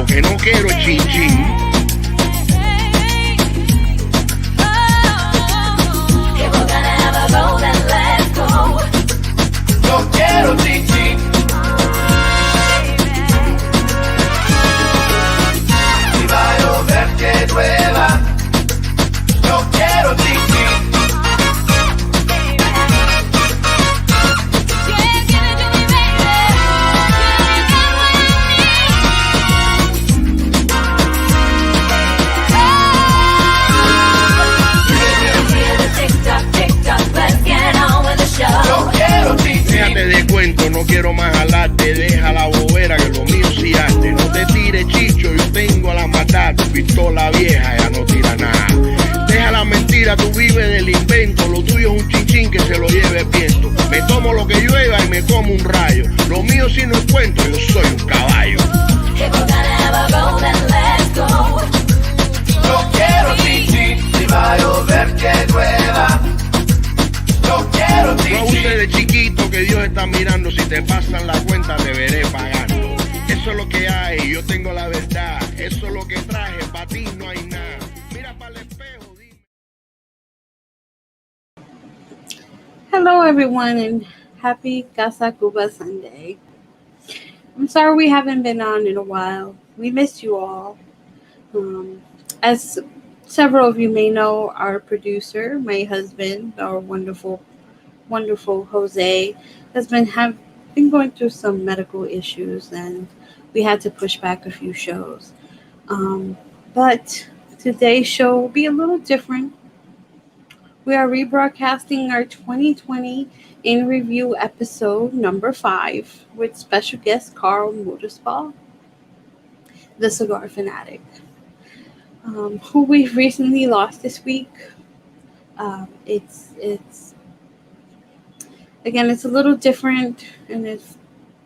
que no quiero chin chin. If we're gonna have a go, then let's go. No quiero chin chin. Si va a llover que llueva. No quiero chin chin. Déjate de cuento, no quiero más jalarte. Deja la bobera que lo mío sí arte. No te tires, chicho, yo tengo a la matar. Tu pistola vieja ya no tira nada. Deja la mentira, tú vives del invento. Lo tuyo es un chinchín que se lo lleve el viento. Me tomo lo que llueva y me como un rayo. Lo mío sí no es cuento, yo soy un caballo. No quiero chin si va a llover que llueva. No quiero chin No abuses de chiquito que Dios está mirando. Si te pasan la cuenta te veré pagando. Eso es lo que hay, yo tengo la verdad. Eso es lo que traje, para ti no hay nada. Mira para el espejo, dime. Hello, everyone, and happy Casa Cuba Sunday. I'm sorry we haven't been on in a while. We missed you all. As several of you may know, our producer, my husband, our wonderful, wonderful Jose, has been going through some medical issues, and we had to push back a few shows. But today's show will be a little different. We are rebroadcasting our 2020 In Review episode number 5 with special guest Carl Moodispaugh, the Cigar Fanatic, who we've recently lost this week. It's a little different, and it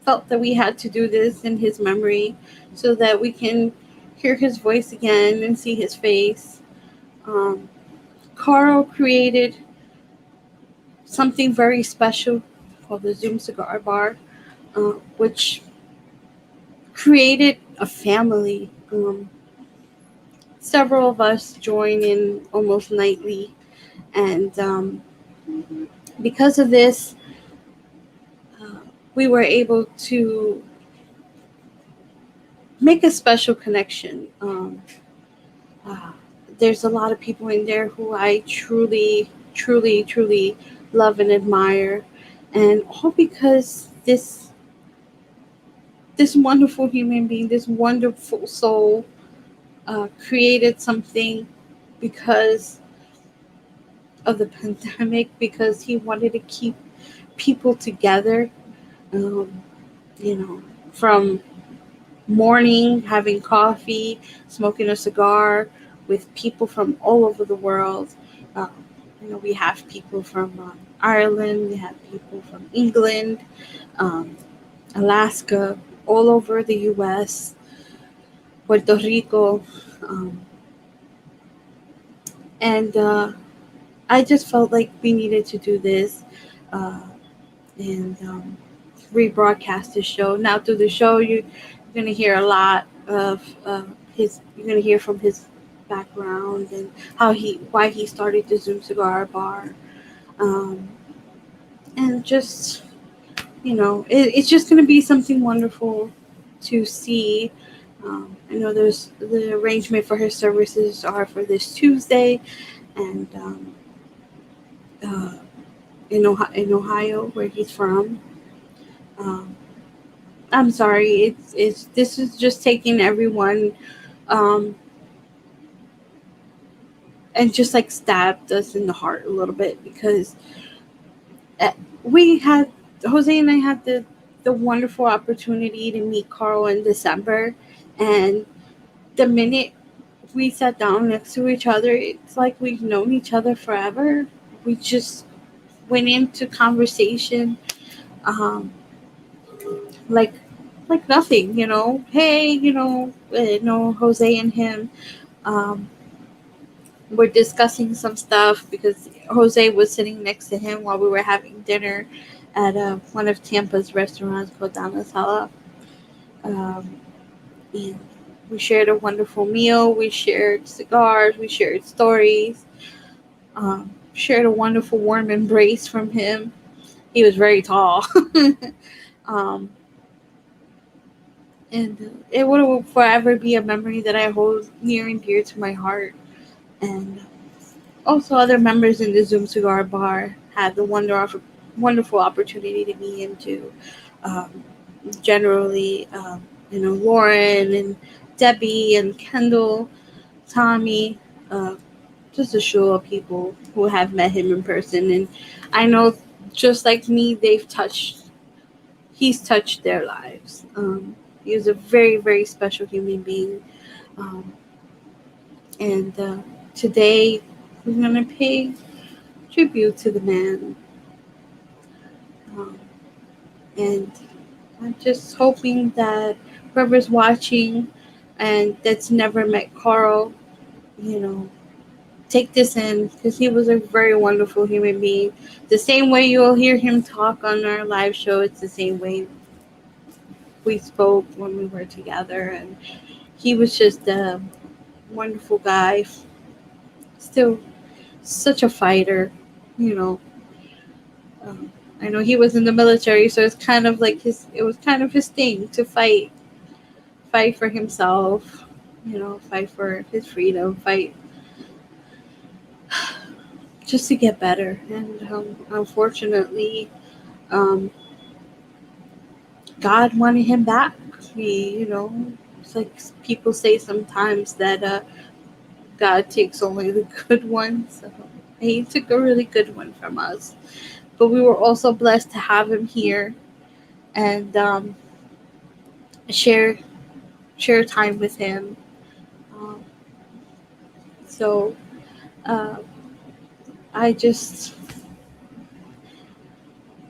felt that we had to do this in his memory so that we can hear his voice again and see his face. Carl created something very special called the ZOOM Cigar Bar, which created a family. Several of us join in almost nightly, and because of this, we were able to make a special connection. There's a lot of people in there who I truly, truly, truly love and admire, and all because this wonderful human being, this wonderful soul, created something because of the pandemic, because he wanted to keep people together. From morning, having coffee, smoking a cigar with people from all over the world. We have people from Ireland, we have people from England, Alaska, all over the U.S., Puerto Rico. And I just felt like we needed to do this and rebroadcast the show. Now through the show, you're going to hear a lot of you're going to hear from his background and why he started the ZOOM Cigar Bar. And just, it's just going to be something wonderful to see. I know there's the arrangement for his services are for this Tuesday, and in Ohio, where he's from. I'm sorry, this is just taking everyone, and just like stabbed us in the heart a little bit, because Jose and I had the wonderful opportunity to meet Carl in December, and the minute we sat down next to each other, it's like we've known each other forever. We just went into conversation like nothing, Hey, Jose and him were discussing some stuff because Jose was sitting next to him while we were having dinner at one of Tampa's restaurants called Down La Sala. And We shared a wonderful meal. We shared cigars. We shared stories. Shared a wonderful warm embrace from him. He was very tall. um, and it will forever be a memory that I hold near and dear to my heart. And also, other members in the Zoom Cigar Bar had the wonderful opportunity to meet him too. Um, Generally, Lauren and Debbie and Kendall, Tommy, uh, just a show of people who have met him in person. And I know, just like me, he's touched their lives. He was a very, very special human being. Um, and today, we're going to pay tribute to the man. Um, and I'm just hoping that whoever's watching and that's never met Carl, you know, take this in because he was a very wonderful human being. The same way you'll hear him talk on our live show, it's the same way we spoke when we were together. And he was just a wonderful guy, still such a fighter, you know. Um, I know he was in the military, so it's kind of like it was kind of his thing to fight for himself, fight for his freedom, fight just to get better. And unfortunately, um, God wanted him back. It's like people say sometimes that God takes only the good ones. So he took a really good one from us. But we were also blessed to have him here and share share time with him. Um, so uh, I just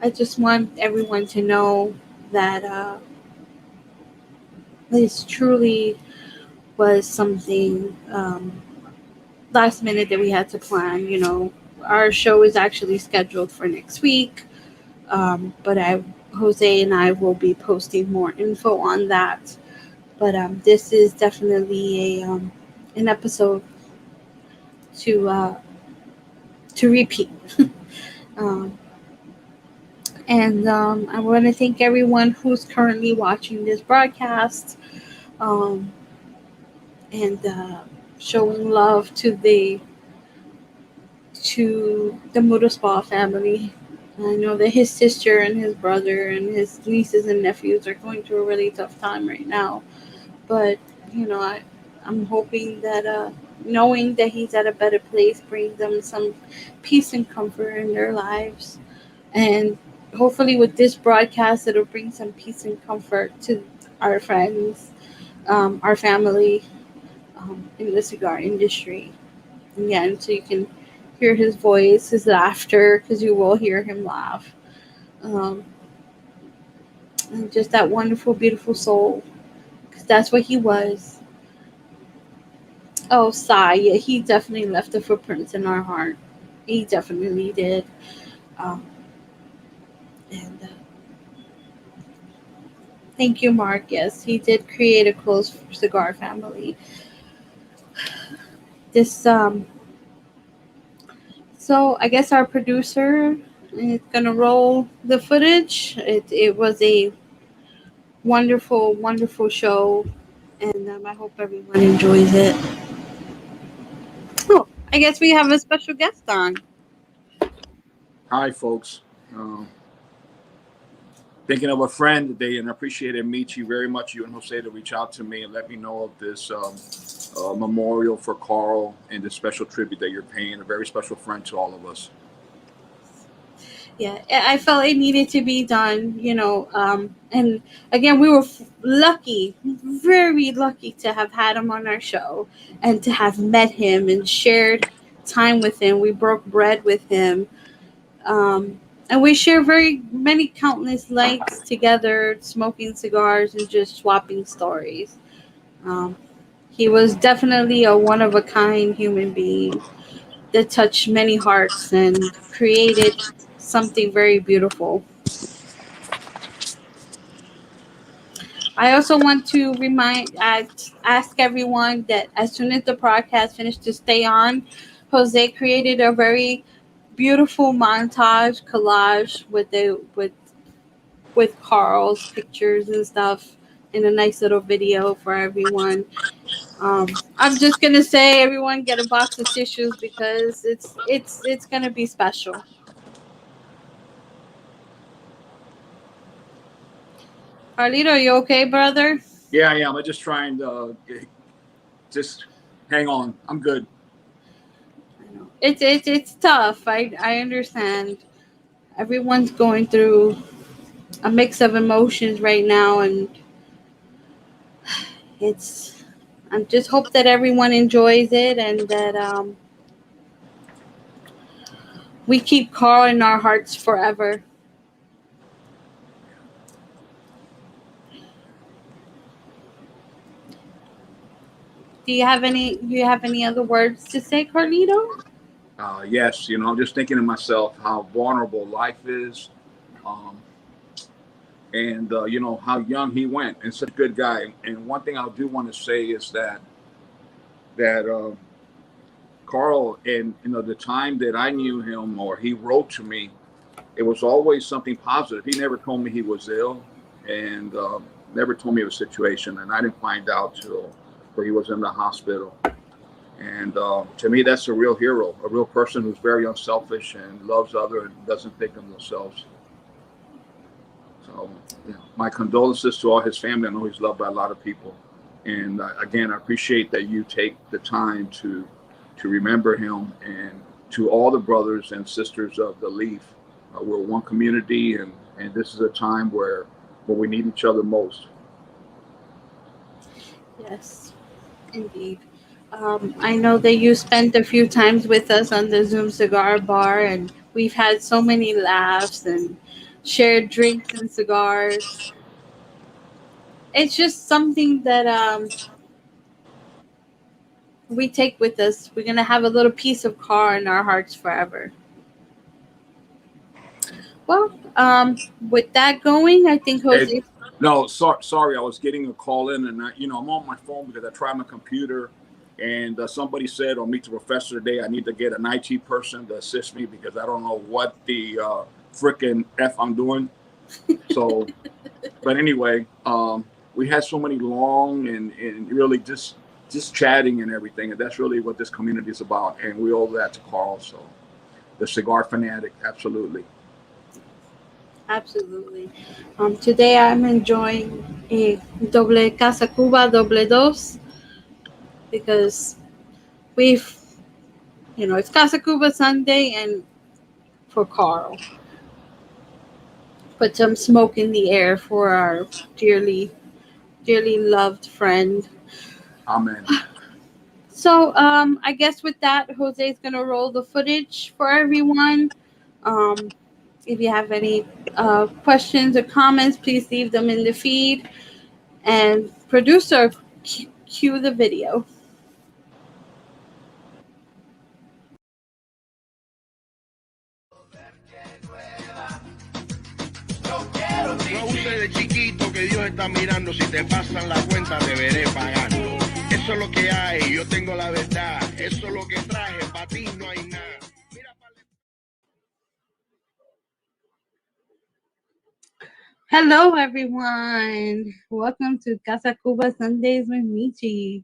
I just want everyone to know that this truly was something last minute that we had to plan. Our show is actually scheduled for next week, but Jose and I will be posting more info on that. But this is definitely an episode to repeat. um, and I want to thank everyone who's currently watching this broadcast. Um, and showing love to the Moodispaugh family. I know that his sister and his brother and his nieces and nephews are going through a really tough time right now. But I'm hoping that knowing that he's at a better place brings them some peace and comfort in their lives. And hopefully, with this broadcast, it'll bring some peace and comfort to our friends, our family, in the cigar industry. Again, so you can hear his voice, his laughter, because you will hear him laugh. Um, and just that wonderful, beautiful soul, because that's what he was. Oh, Sai, yeah, he definitely left a footprint in our heart. He definitely did. Um, and thank you, Mark. Yes, he did create a close cigar family. This So I guess our producer is gonna roll the footage. It was a wonderful, wonderful show, and I hope everyone enjoys it. Oh, I guess we have a special guest on. Hi, folks. Thinking of a friend today, and I appreciate it, Michi, very much. You and Jose to reach out to me and let me know of this memorial for Carl and this special tribute that you're paying. A very special friend to all of us. Yeah, I felt it needed to be done, and again, we were lucky, very lucky to have had him on our show and to have met him and shared time with him. We broke bread with him. And we share very many countless nights together, smoking cigars and just swapping stories. Um, he was definitely a one of a kind human being that touched many hearts and created something very beautiful. I also want to ask everyone that as soon as the broadcast finished to stay on. Jose created a very beautiful montage collage with Carl's pictures and stuff in a nice little video for everyone. I'm just gonna say, everyone get a box of tissues because it's gonna be special. Carlito, are you okay, brother? Yeah, I am. I'm just trying to just hang on. I'm good. I know. It's tough. I understand. Everyone's going through a mix of emotions right now, and it's. I just hope that everyone enjoys it and that we keep Carl in our hearts forever. Do you have any other words to say, Carlito? Yes, I'm just thinking to myself how vulnerable life is, um, and how young he went, and such a good guy. And one thing I do want to say is that Carl, and the time that I knew him or he wrote to me, it was always something positive. He never told me he was ill, and never told me of a situation, and I didn't find out till where he was in the hospital. And to me, that's a real hero, a real person who's very unselfish and loves others and doesn't think of themselves. So, my condolences to all his family. I know he's loved by a lot of people. And again, I appreciate that you take the time to remember him, and to all the brothers and sisters of the Leaf. We're one community, and this is a time where we need each other most. Yes, indeed. I know that you spent a few times with us on the Zoom Cigar Bar, and we've had so many laughs and shared drinks and cigars. It's just something that we take with us. We're gonna have a little piece of Carl in our hearts forever. Well, with that going, I think Hey, Jose. no, sorry, I was getting a call in, and I'm on my phone because I tried my computer, and somebody said on Meet the Professor today I need to get an IT person to assist me because I don't know what the frickin' f I'm doing. So, but anyway, we had so many long and really just chatting and everything, and that's really what this community is about, and we owe that to Carl. So, the Cigar Fanatic, absolutely. Absolutely. Today I'm enjoying a doble Casa Cuba, doble dos, because we've, it's Casa Cuba Sunday, and for Carl, put some smoke in the air for our dearly, dearly loved friend. Amen. So, I guess with that, Jose's gonna roll the footage for everyone. Um, if you have any questions or comments, please leave them in the feed. And producer, cue the video. No use de chiquito que Dios está mirando. Si te pasan la cuenta te veré pagando. Eso es lo que hay, yo tengo la verdad. Eso es lo que traje, para ti no hay nada. Hello, everyone. Welcome to Casa Cuba Sundays with Michi.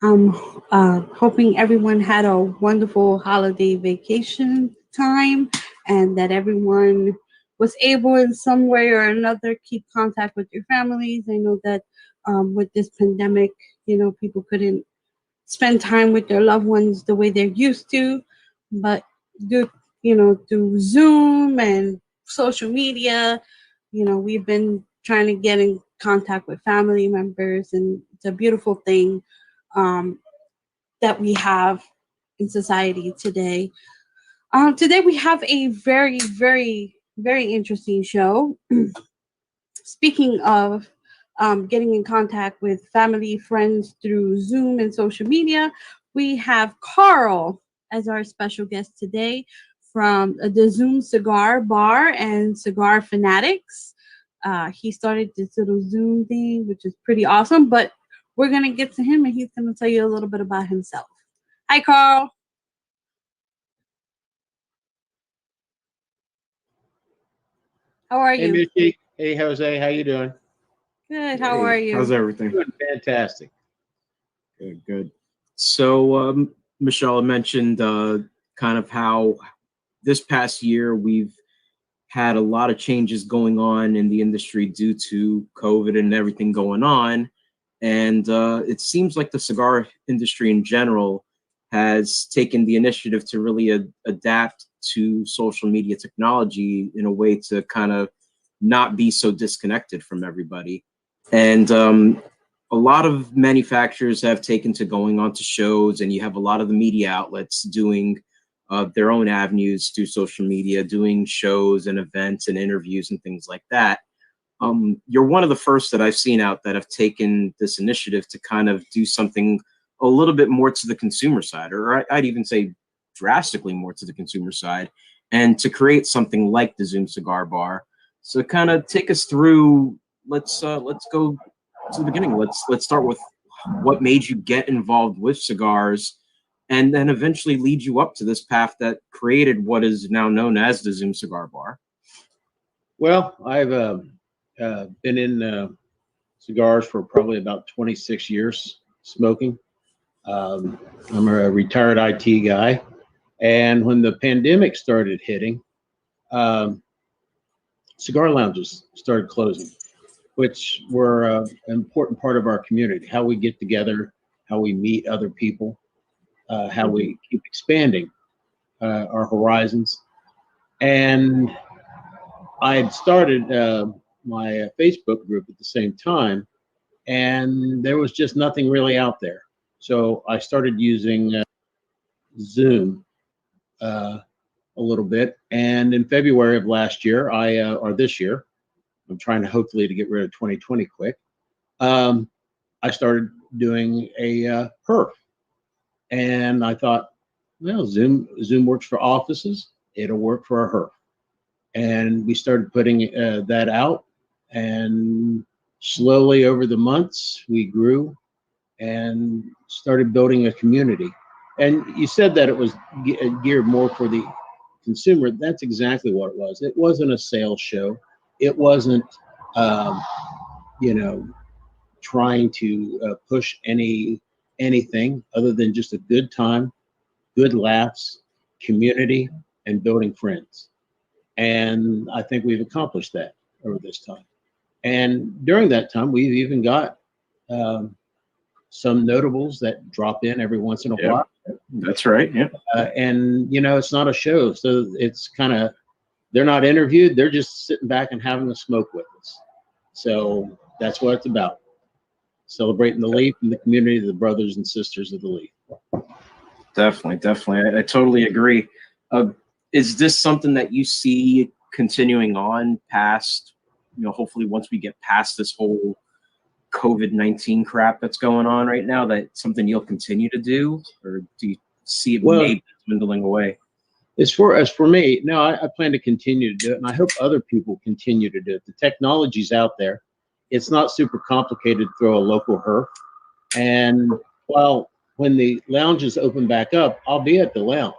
I'm hoping everyone had a wonderful holiday vacation time and that everyone was able in some way or another keep contact with your families. I know that with this pandemic, people couldn't spend time with their loved ones the way they're used to, but do through Zoom and social media, we've been trying to get in contact with family members, and it's a beautiful thing um, that we have in society today. Today we have a very, very, very interesting show. Speaking of getting in contact with family, friends through Zoom and social media, we have Carl as our special guest today from the Zoom Cigar Bar and Cigar Fanatics. He started this little Zoom thing, which is pretty awesome. But we're gonna get to him, and he's gonna tell you a little bit about himself. Hi, Carl. How are Hey, you? Mickey. Hey, Jose. How you doing? Good. How are you? How's everything? Doing fantastic. Good, good. So, Michelle mentioned kind of how this past year we've had a lot of changes going on in the industry due to COVID and everything going on. And it seems like the cigar industry in general has taken the initiative to really adapt to social media technology in a way to kind of not be so disconnected from everybody. And a lot of manufacturers have taken to going on to shows, and you have a lot of the media outlets doing their own avenues through social media, doing shows and events and interviews and things like that. You're one of the first that I've seen out that have taken this initiative to kind of do something a little bit more to the consumer side, or I'd even say drastically more to the consumer side, and to create something like the ZOOM Cigar Bar. So kind of take us through, let's go to the beginning. Let's start with what made you get involved with cigars, and then eventually lead you up to this path that created what is now known as the ZOOM Cigar Bar. Well, I've been in cigars for probably about 26 years smoking. I'm a retired IT guy. And when the pandemic started hitting, cigar lounges started closing, which were an important part of our community, how we get together, how we meet other people, how we keep expanding our horizons. And I had started my Facebook group at the same time, and there was just nothing really out there. So I started using Zoom a little bit. And in February of last year, or this year, I'm trying to hopefully to get rid of 2020 quick. I started doing a HERF, and I thought, well, Zoom works for offices. It'll work for a HERF. And we started putting that out, and slowly over the months we grew and started building a community. And you said that it was geared more for the consumer. That's exactly what it was. It wasn't a sales show. It wasn't, trying to push anything other than just a good time, good laughs, community, and building friends. And I think we've accomplished that over this time. And during that time, we've even got some notables that drop in every once in a while. That's right. Yeah. And, it's not a show. So it's kind of, they're not interviewed. They're just sitting back and having a smoke with us. So that's what it's about. Celebrating the leaf and the community of the brothers and sisters of the leaf. Definitely. I totally agree. Is this something that you see continuing on past, hopefully once we get past this whole COVID-19 crap that's going on right now, that something you'll continue to do, or do you see it maybe dwindling away? As for me, no, I plan to continue to do it, and I hope other people continue to do it. The technology's out there. It's not super complicated to throw a local HERF. And when the lounges open back up, I'll be at the lounge.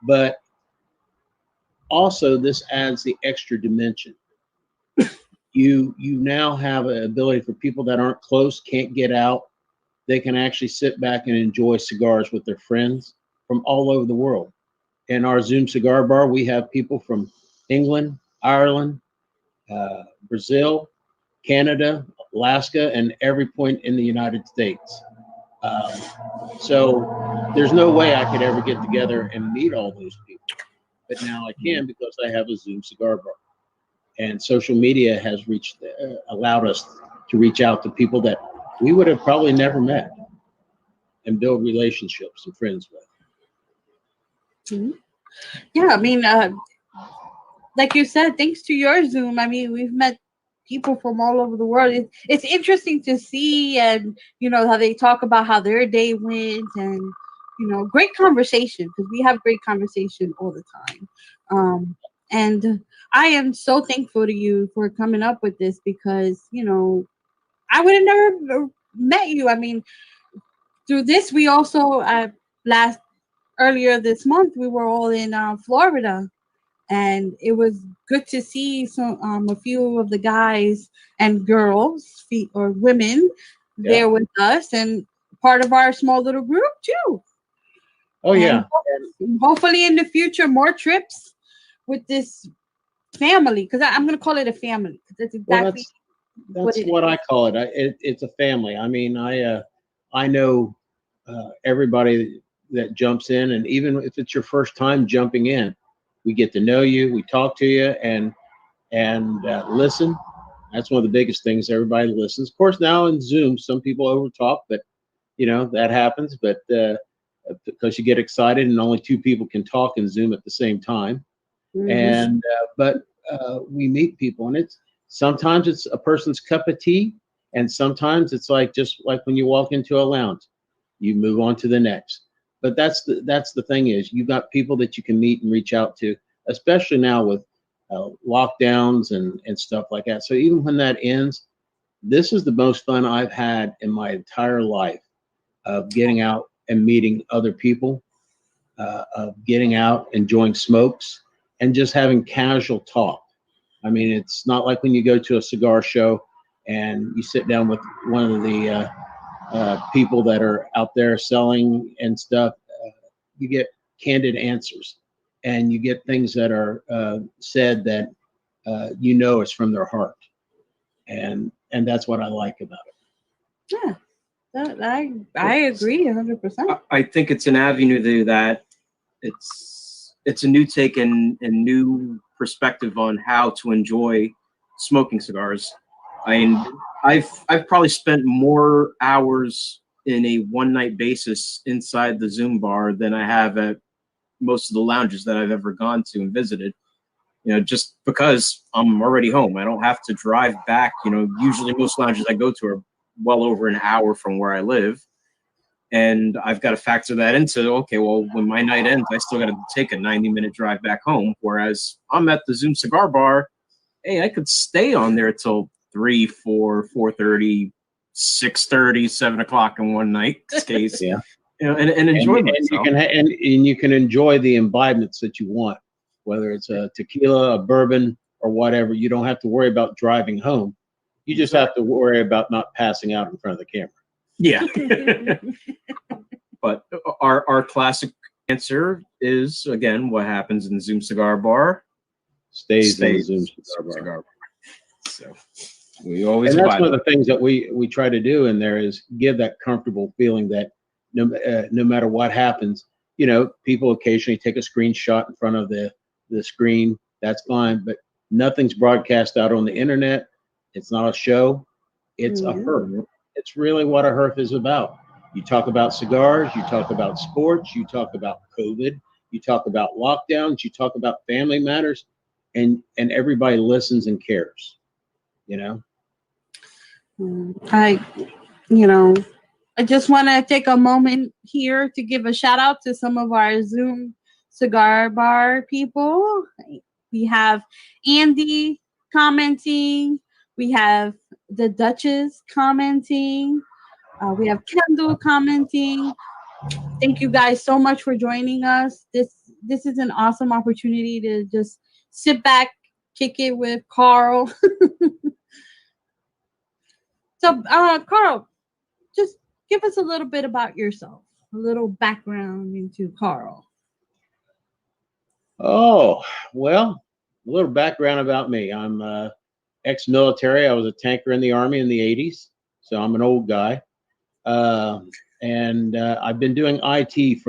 But also, this adds the extra dimension. You now have an ability for people that aren't close, can't get out. They can actually sit back and enjoy cigars with their friends from all over the world. In our ZOOM Cigar Bar, we have people from England, Ireland, Brazil, Canada, Alaska, and every point in the United States. So there's no way I could ever get together and meet all those people. But now I can, because I have a ZOOM Cigar Bar. And social media has allowed us to reach out to people that we would have probably never met and build relationships and friends with. Mm-hmm. Yeah, I mean, like you said, thanks to your Zoom, I mean, we've met people from all over the world. It's interesting to see, and how they talk about how their day went, and great conversation, because we have great conversation all the time. And I am so thankful to you for coming up with this because, I would have never met you. I mean, through this, we also, earlier this month, we were all in Florida. And it was good to see a few of the guys and girls, or women, there with us, and part of our small little group too. Oh, yeah. And hopefully in the future, more trips with this family, because I'm going to call it a family. That's exactly that's what I call it. It's a family. I mean, I know everybody that jumps in, and even if it's your first time jumping in, we get to know you, we talk to you, and listen. That's one of the biggest things. Everybody listens. Of course, now in Zoom, some people overtalk, but that happens. But because you get excited and only two people can talk in Zoom at the same time, and but we meet people, and sometimes it's a person's cup of tea, and sometimes it's just like when you walk into a lounge, you move on to the next. But that's the thing is, you've got people that you can meet and reach out to, especially now with lockdowns and stuff like that. So even when that ends, this is the most fun I've had in my entire life, of getting out and meeting other people, of getting out, enjoying smokes, and just having casual talk. I mean, it's not like when you go to a cigar show and you sit down with one of the people that are out there selling and stuff. You get candid answers, and you get things that are said that is from their heart, and that's what I like about it. Yeah, I agree 100%. I think it's an avenue that it's a new take and new perspective on how to enjoy smoking cigars. I mean, I've probably spent more hours in a one-night basis inside the ZOOM bar than I have at most of the lounges that I've ever gone to and visited. Just because I'm already home, I don't have to drive back. Usually most lounges I go to are well over an hour from where I live, and I've got to factor that into, okay, well, when my night ends, I still got to take a 90-minute drive back home. Whereas I'm at the ZOOM Cigar Bar, hey, I could stay on there till 3, 4, 4:30, 6:30, 7 o'clock in one night case. Yeah. And enjoy myself. And you can enjoy the imbibements that you want, whether it's a tequila, a bourbon, or whatever. You don't have to worry about driving home. You just have to worry about not passing out in front of the camera. Yeah. But our classic answer is, again, what happens in the ZOOM Cigar Bar stays in the ZOOM Cigar Bar. So we always. And that's one of the things that we try to do in there, is give that comfortable feeling that no matter what happens, people occasionally take a screenshot in front of the screen. That's fine, but nothing's broadcast out on the internet. It's not a show. It's a hearth. It's really what a hearth is about. You talk about cigars, you talk about sports, you talk about COVID, you talk about lockdowns, you talk about family matters, and everybody listens and cares. I just want to take a moment here to give a shout out to some of our ZOOM Cigar Bar people. We have Andy commenting. We have the Duchess commenting. We have Kendall commenting. Thank you guys so much for joining us. This is an awesome opportunity to just sit back, kick it with Carl. So, Carl, just give us a little bit about yourself, a little background into Carl. Oh, well, a little background about me. I'm ex-military. I was a tanker in the Army in the 80s, so I'm an old guy. And I've been doing IT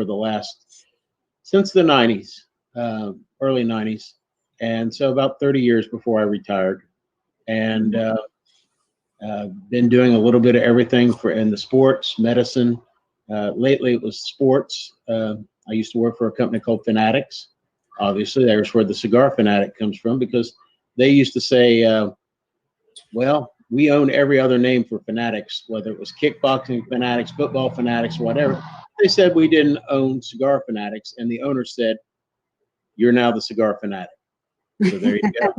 since the 90s, early 90s. And so about 30 years before I retired. And been doing a little bit of everything in the sports, medicine. Lately it was sports. I used to work for a company called Fanatics. Obviously, there's where the Cigar Fanatic comes from, because they used to say, well, we own every other name for Fanatics, whether it was kickboxing Fanatics, football Fanatics, whatever. They said we didn't own Cigar Fanatics, and the owner said, you're now the Cigar Fanatic. So there you go.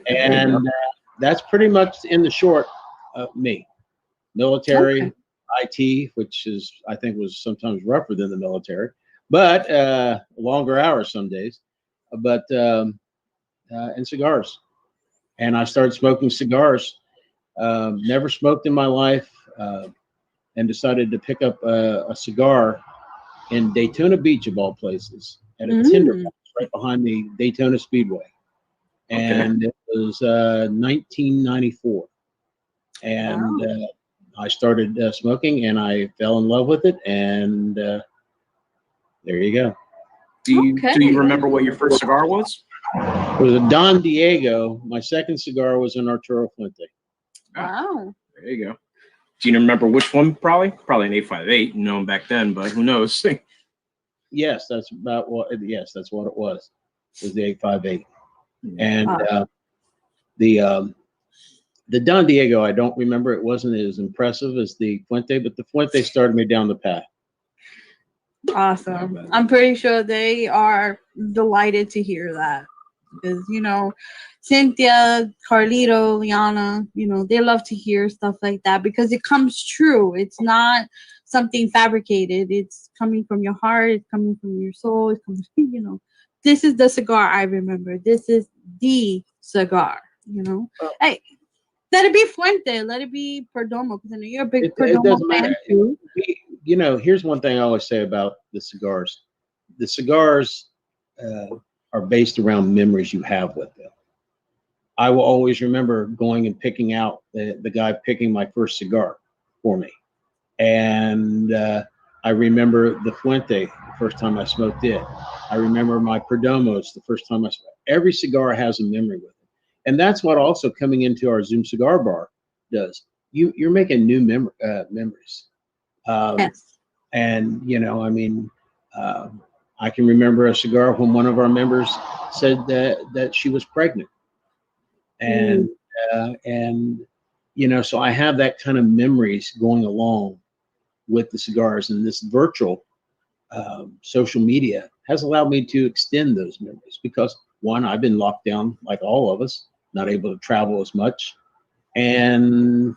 And that's pretty much in the short me. Military, Okay. IT, which is I think was sometimes rougher than the military, but longer hours some days. But and cigars. And I started smoking cigars. Never smoked in my life, and decided to pick up a cigar in Daytona Beach, of all places, at a tinderbox right behind the Daytona Speedway. And it was 1994. And I started smoking, and I fell in love with it. And there you go. Do you remember what your first cigar was? It was a Don Diego. My second cigar was an Arturo Fuente. Wow. There you go. Do you remember which one? Probably an 858. Known back then, but who knows? Yes, that's about what. Yes, that's what it was. It was the 858, and the Don Diego. I don't remember. It wasn't as impressive as the Fuente, but the Fuente started me down the path. Awesome. I'm pretty sure they are delighted to hear that because, you know, Cynthia, Carlito, Liana, you know, they love to hear stuff like that because it comes true. It's not something fabricated. It's coming from your heart. It's coming from your soul. It's coming, you know, this is the cigar I remember. This is the cigar, you know. Hey, let it be Fuente. Let it be Perdomo because I know you're a big Perdomo fan too. You know, here's one thing I always say about the cigars. The cigars are based around memories you have with them. I will always remember going and picking out the guy picking my first cigar for me. And I remember the Fuente the first time I smoked it. I remember my Perdomos the first time I smoked. Every cigar has a memory with it. And that's what also coming into our ZOOM Cigar Bar does. You're making new memories. Yes. And, you know, I mean, I can remember a cigar when one of our members said that she was pregnant. And, you know, so I have that kind of memories going along with the cigars, and this virtual social media has allowed me to extend those memories because one, I've been locked down like all of us, not able to travel as much, and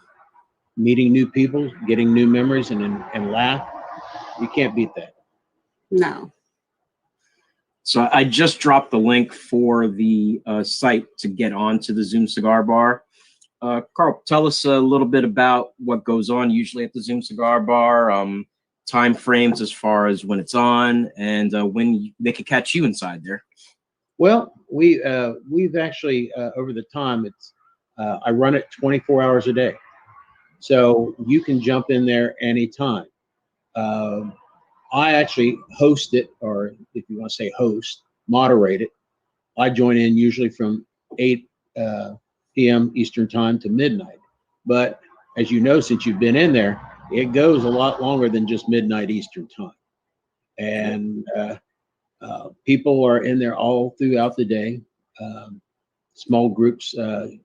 meeting new people, getting new memories, and laugh. You can't beat that. No. So I just dropped the link for the site to get onto the ZOOM Cigar Bar. Carl, tell us a little bit about what goes on usually at the ZOOM Cigar Bar, time frames as far as when it's on, and when they can catch you inside there. Well, we've actually over the time I run it 24 hours a day, so you can jump in there anytime. I actually host it, or if you want to say host, moderate it. I join in usually from 8 p.m. Eastern time to midnight. But as you know, since you've been in there, it goes a lot longer than just midnight Eastern time. And people are in there all throughout the day. Small groups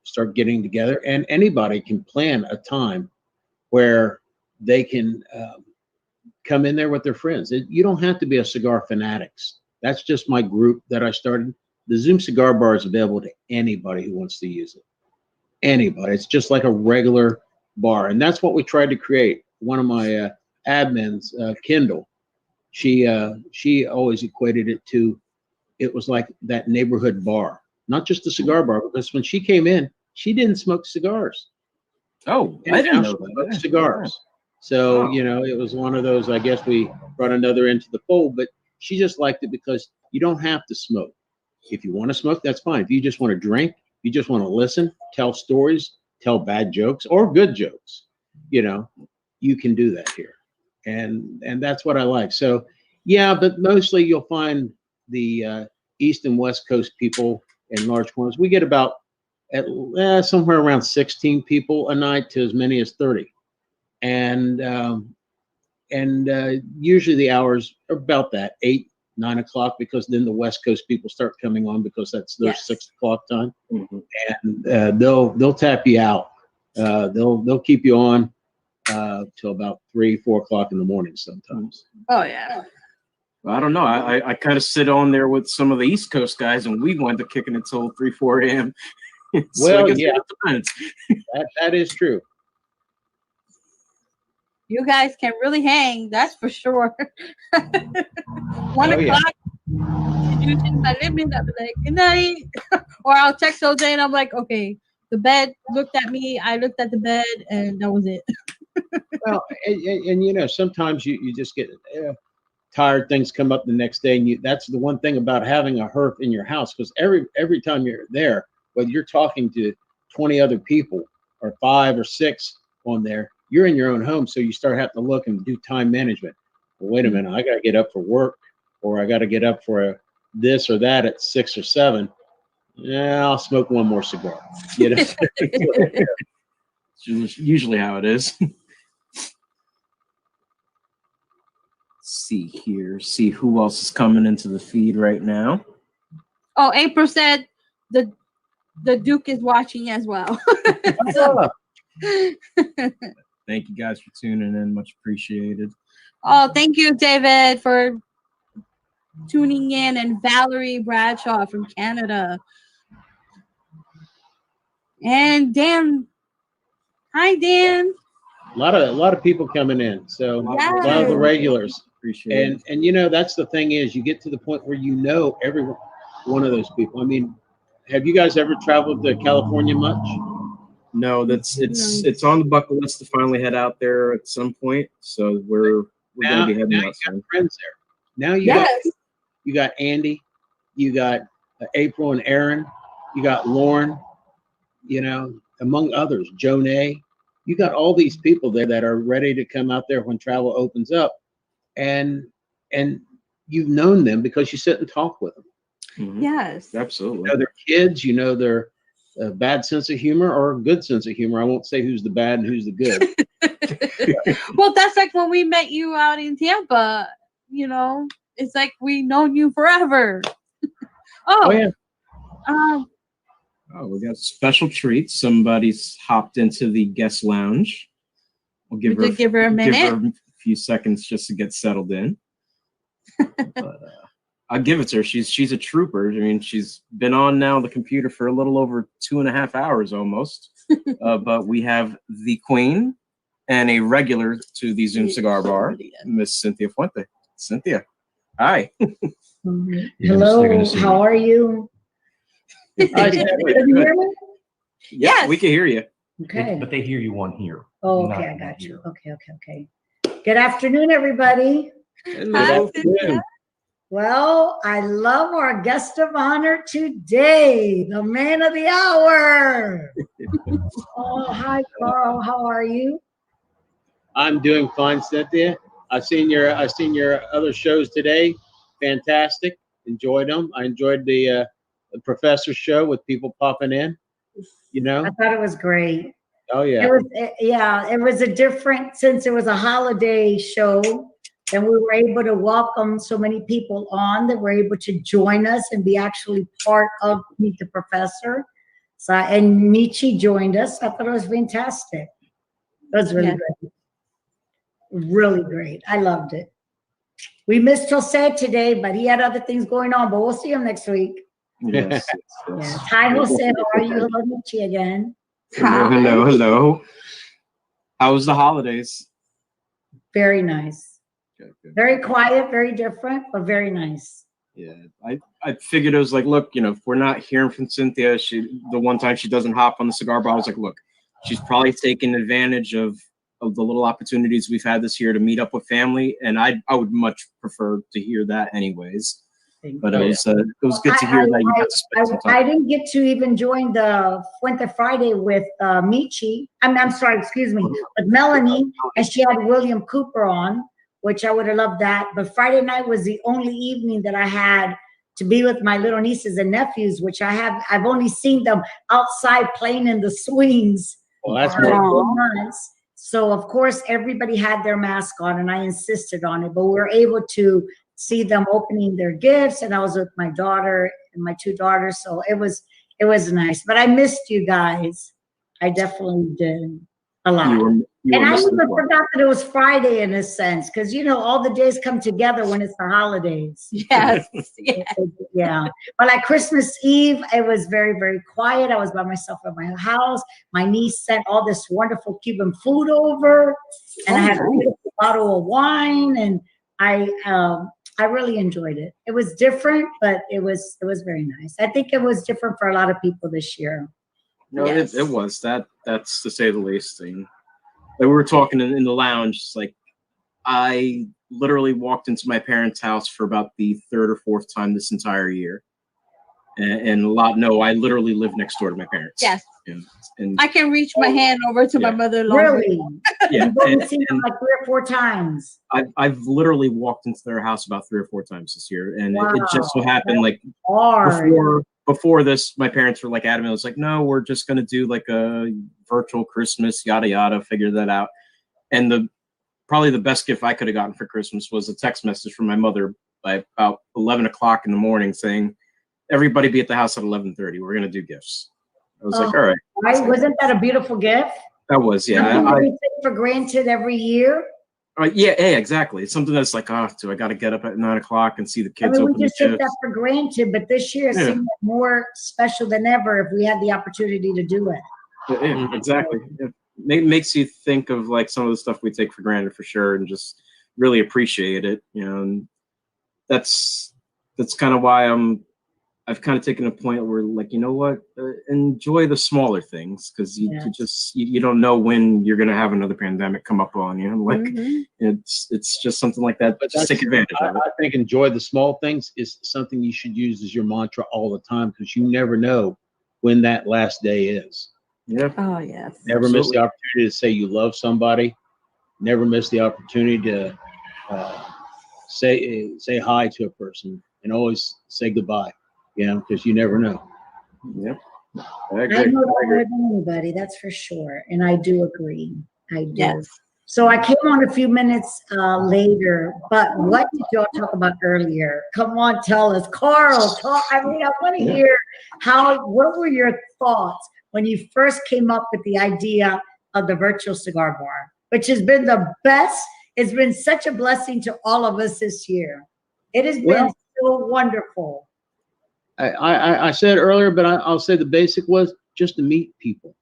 start getting together, and anybody can plan a time where they can come in there with their friends. You don't have to be a Cigar Fanatics. That's just my group that I started. The ZOOM Cigar Bar is available to anybody who wants to use it. Anybody. It's just like a regular bar. And that's what we tried to create. One of my admins, Kendall, she always equated it to, it was like that neighborhood bar, not just a cigar bar, because when she came in, she didn't smoke cigars. Oh, And I didn't now know she that. smokes cigars. So, you know, it was one of those, I guess we brought another into the fold, but she just liked it because you don't have to smoke. If you want to smoke, that's fine. If you just want to drink, you just want to listen, tell stories, tell bad jokes or good jokes, you know, you can do that here. And that's what I like. So, yeah, but mostly you'll find the East and West Coast people in large quantities. We get about somewhere around 16 people a night to as many as 30. And usually the hours are about that 8, 9 o'clock, because then the West Coast people start coming on because that's their 6 o'clock time, and they'll tap you out. They'll keep you on till about 3, 4 o'clock in the morning sometimes. Oh yeah. I don't know. I kind of sit on there with some of the East Coast guys, and we went to kicking until 3, 4 a.m. So Well, I guess yeah. it depends. That is true. You guys can really hang, that's for sure. 1 Oh, yeah. o'clock, introducing my limit. I'll be like, good night. Or I'll text Jose and I'm like, okay, the bed looked at me. I looked at the bed and that was it. Well, and you know, sometimes you just get tired. Things come up the next day, and that's the one thing about having a hearth in your house, because every time you're there, whether you're talking to 20 other people or 5 or 6 on there, you're in your own home, so you start having to look and do time management. Well, wait a minute, I got to get up for work, or I got to get up for this or that at 6 or 7. Yeah, I'll smoke one more cigar. You know, It's usually how it is. See here, see who else is coming into the feed right now. Oh, April said the Duke is watching as well. So- Thank you guys for tuning in. Much appreciated. Oh, thank you, David, for tuning in, and Valerie Bradshaw from Canada. And Dan. Hi, Dan. a lot of people coming in, so a lot of the Yes. regulars. Appreciate it. And you know, that's the thing is, you get to the point where you know every one of those people. I mean, have you guys ever traveled to California much? No, it's on the bucket list to finally head out there at some point. So we're going to be heading now out you soon. got friends there. Now you got Andy, you got April and Aaron, you got Lauren, you know, among others, Jonay. You got all these people there that are ready to come out there when travel opens up, and you've known them because you sit and talk with them. Mhm. Yes. Absolutely. You know their kids, you know their bad sense of humor or good sense of humor. I won't say who's the bad and who's the good. Well, that's like when we met you out in Tampa. You know, it's like we known you forever. Oh yeah. Oh, we got a special treat. Somebody's hopped into the guest lounge. We'll give her a minute. Give her a few seconds just to get settled in. But I'll give it to her. She's a trooper. I mean, she's been on now the computer for a little over 2.5 hours almost. But we have the queen and a regular to the ZOOM Cigar Bar, Miss Cynthia Fuente. Cynthia, hi. Hello, how are you? Can you hear me? Yeah, we can hear you. Okay. But they hear you on here. Oh, not okay, I on got here. you. Okay. Good afternoon, everybody. Hello. Well, I love our guest of honor today, the man of the hour. Oh, hi, Carl. How are you? I'm doing fine, Cynthia. I've seen your other shows today. Fantastic. Enjoyed them. I enjoyed the professor show with people popping in. You know. I thought it was great. Oh yeah. It was a different, since it was a holiday show, and we were able to welcome so many people on that were able to join us and be actually part of Meet the Professor. So, and Michi joined us. I thought it was fantastic. It was really great. Really great. I loved it. We missed Jose today, but he had other things going on, but we'll see him next week. Yes. Yes. Hi, Jose. How are you? Hello, Michi again. Hello. How was the holidays? Very nice. Good. Very quiet, very different, but very nice. Yeah, I figured it was like, look, you know, if we're not hearing from Cynthia, the one time she doesn't hop on the cigar bar, I was like, look, she's probably taking advantage of the little opportunities we've had this year to meet up with family, and I would much prefer to hear that anyways. But it was good to hear that you got to spend some time. I didn't get to even join the Fuente Friday with Michi. I'm sorry, excuse me, with Melanie, and she had William Cooper on, which I would have loved that. But Friday night was the only evening that I had to be with my little nieces and nephews, which I've only seen them outside playing in the swings. Well, that's for cool. 4 months. So of course everybody had their mask on, and I insisted on it. But we were able to see them opening their gifts, and I was with my daughter and my 2 daughters, so it was nice. But I missed you guys. I definitely did a lot. You And were I missing even the part. forgot that it was Friday in a sense, because you know all the days come together when it's the holidays. Yes. Yes. Yeah. But like Christmas Eve, it was very, very quiet. I was by myself at my house. My niece sent all this wonderful Cuban food over, and I had a beautiful bottle of wine, and I really enjoyed it. It was different, but it was very nice. I think it was different for a lot of people this year. No, Yes. it was that's to say the least thing. Like, we were talking in the lounge, it's like I literally walked into my parents' house for about the third or fourth time this entire year. And a lot, no, I literally live next door to my parents. Yes. And I can reach my hand over to my Yeah. mother-in-law. Really? yeah, You've only and seen them like 3 or 4 times. I've literally walked into their house about 3 or 4 times this year, and it just so Wow, happened like Hard. before this, my parents were like adamant. It was like, no, we're just gonna do like a virtual Christmas, yada yada, figure that out. And probably the best gift I could have gotten for Christmas was a text message from my mother by about 11 o'clock in the morning saying, everybody be at the house at 11:30. We're gonna do gifts. I was like, all right. Right? Wasn't that a beautiful gift? That was, yeah. Something that we take for granted every year. Yeah, exactly. It's something that's like, do I got to get up at 9 o'clock and see the I kids mean, open we the just take gifts? that for granted, but this year it Yeah. seemed more special than ever if we had the opportunity to do it. Yeah, exactly. It makes you think of like some of the stuff we take for granted for sure, and just really appreciate it. You know, and that's kind of why I've kind of taken a point where, like, you know what, enjoy the smaller things, because you don't know when you're gonna have another pandemic come up on you. Like, it's just something like that. But just take advantage of it. I think enjoy the small things is something you should use as your mantra all the time, because you never know when that last day is. Yeah. Oh, yes. Never miss the opportunity to say you love somebody. Never miss the opportunity to say hi to a person, and always say goodbye. You know, because you never know. Yeah. I know that more than anybody, that's for sure. And I do agree. I do. Yes. So I came on a few minutes later, but what did y'all talk about earlier? Come on, tell us. Carl, talk. I mean, I want to hear what were your thoughts when you first came up with the idea of the virtual cigar bar, which has been the best. It's been such a blessing to all of us this year. It has been so wonderful. I said earlier, but I'll say the basic was just to meet people,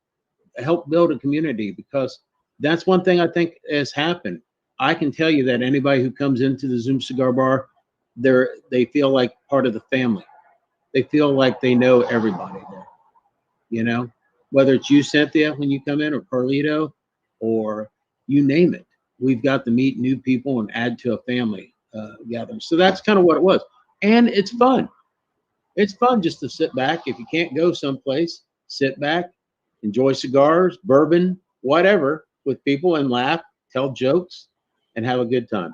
help build a community, because that's one thing I think has happened. I can tell you that anybody who comes into the ZOOM Cigar Bar, they feel like part of the family. They feel like they know everybody there. You know, whether it's you, Cynthia, when you come in, or Carlito, or you name it. We've got to meet new people and add to a family gathering. So that's kind of what it was. And it's fun. It's fun just to sit back. If you can't go someplace, sit back, enjoy cigars, bourbon, whatever, with people, and laugh, tell jokes, and have a good time.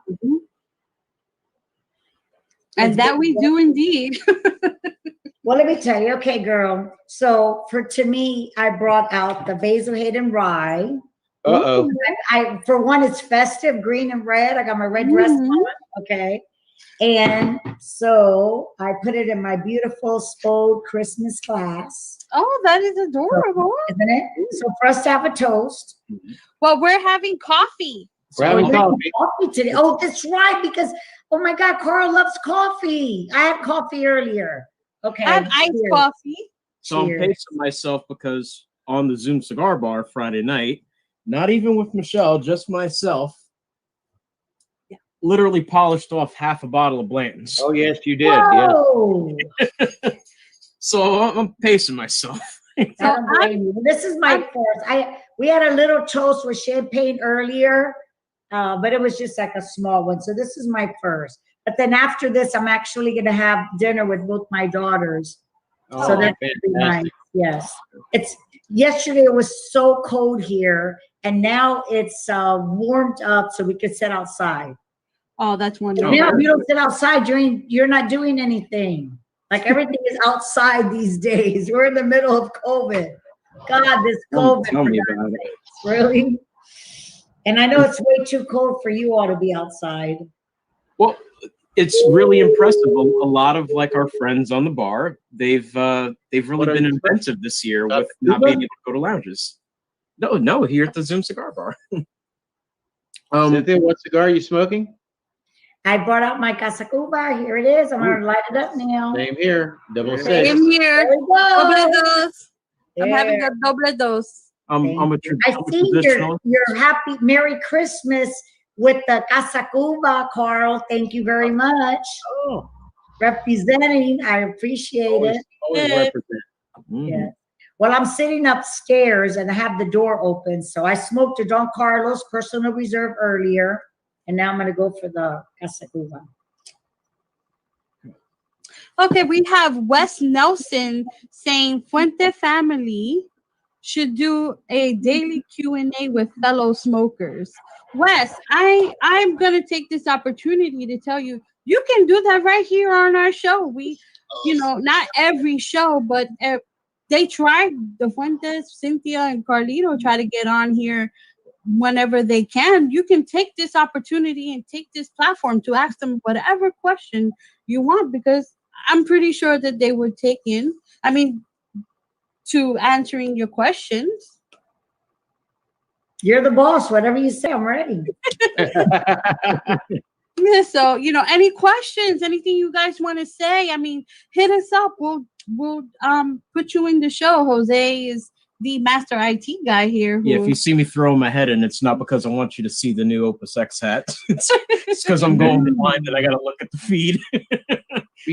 And that we do indeed. Well, let me tell you. Okay, girl. So to me, I brought out the Basil Hayden Rye. Uh-oh. For one, it's festive, green and red. I got my red dress on. Okay. And so I put it in my beautiful Spode Christmas glass. Oh, that is adorable. Isn't it? So for us to have a toast. Well, we're having coffee. We're having coffee today. Oh, that's right. Because, oh my God, Carl loves coffee. I had coffee earlier. Okay. I have iced coffee. So I'm pacing myself because on the ZOOM Cigar Bar Friday night, not even with Michelle, just myself, literally polished off half a bottle of Blanton's. Oh, yes, you did. Whoa. Yeah. So I'm pacing myself. This is my first. We had a little toast with champagne earlier, but it was just like a small one. So this is my first. But then after this, I'm actually going to have dinner with both my daughters. Oh, so that's gonna be nice. Yes. Yesterday it was so cold here, and now it's warmed up so we can sit outside. Oh, that's wonderful. Now if you don't sit outside, you're not doing anything. Like everything is outside these days. We're in the middle of COVID. God, this COVID. Tell me about it. Really? And I know it's way too cold for you all to be outside. Well, it's really impressive. A lot of like our friends on the bar, they've really been inventive this year with not being able to go to lounges. No, here at the ZOOM Cigar Bar. Cynthia, what cigar are you smoking? I brought out my Casa Cuba. Here it is. I'm gonna light it up now. Same here. Double six. Same here. There we go. Doble dos. I'm There. having a doble dos. I'm a I I'm a see traditional. your happy Merry Christmas with the Casa Cuba, Carl. Thank you very much. Oh, Representing, I appreciate always, it. always Good. represent. Mhm. Yeah. Well, I'm sitting upstairs and I have the door open. So I smoked a Don Carlos Personal Reserve earlier, and now I'm going to go for the Casa Cuba. Okay, we have Wes Nelson saying Fuente family should do a daily Q&A with fellow smokers. Wes, I'm gonna take this opportunity to tell you you can do that right here on our show. We, not every show, but they tried. The Fuentes, Cynthia, and Carlito try to get on here whenever they can. You can take this opportunity and take this platform to ask them whatever question you want, because I'm pretty sure that they would take in. To answering your questions. You're the boss. Whatever you say, I'm ready. Yeah, so any questions, anything you guys want to say, hit us up. We'll put you in the show. Jose is the master IT guy here. Yeah, if you see me throw my head in, it's not because I want you to see the new Opus X hat. It's because I'm going blind and I got to look at the feed.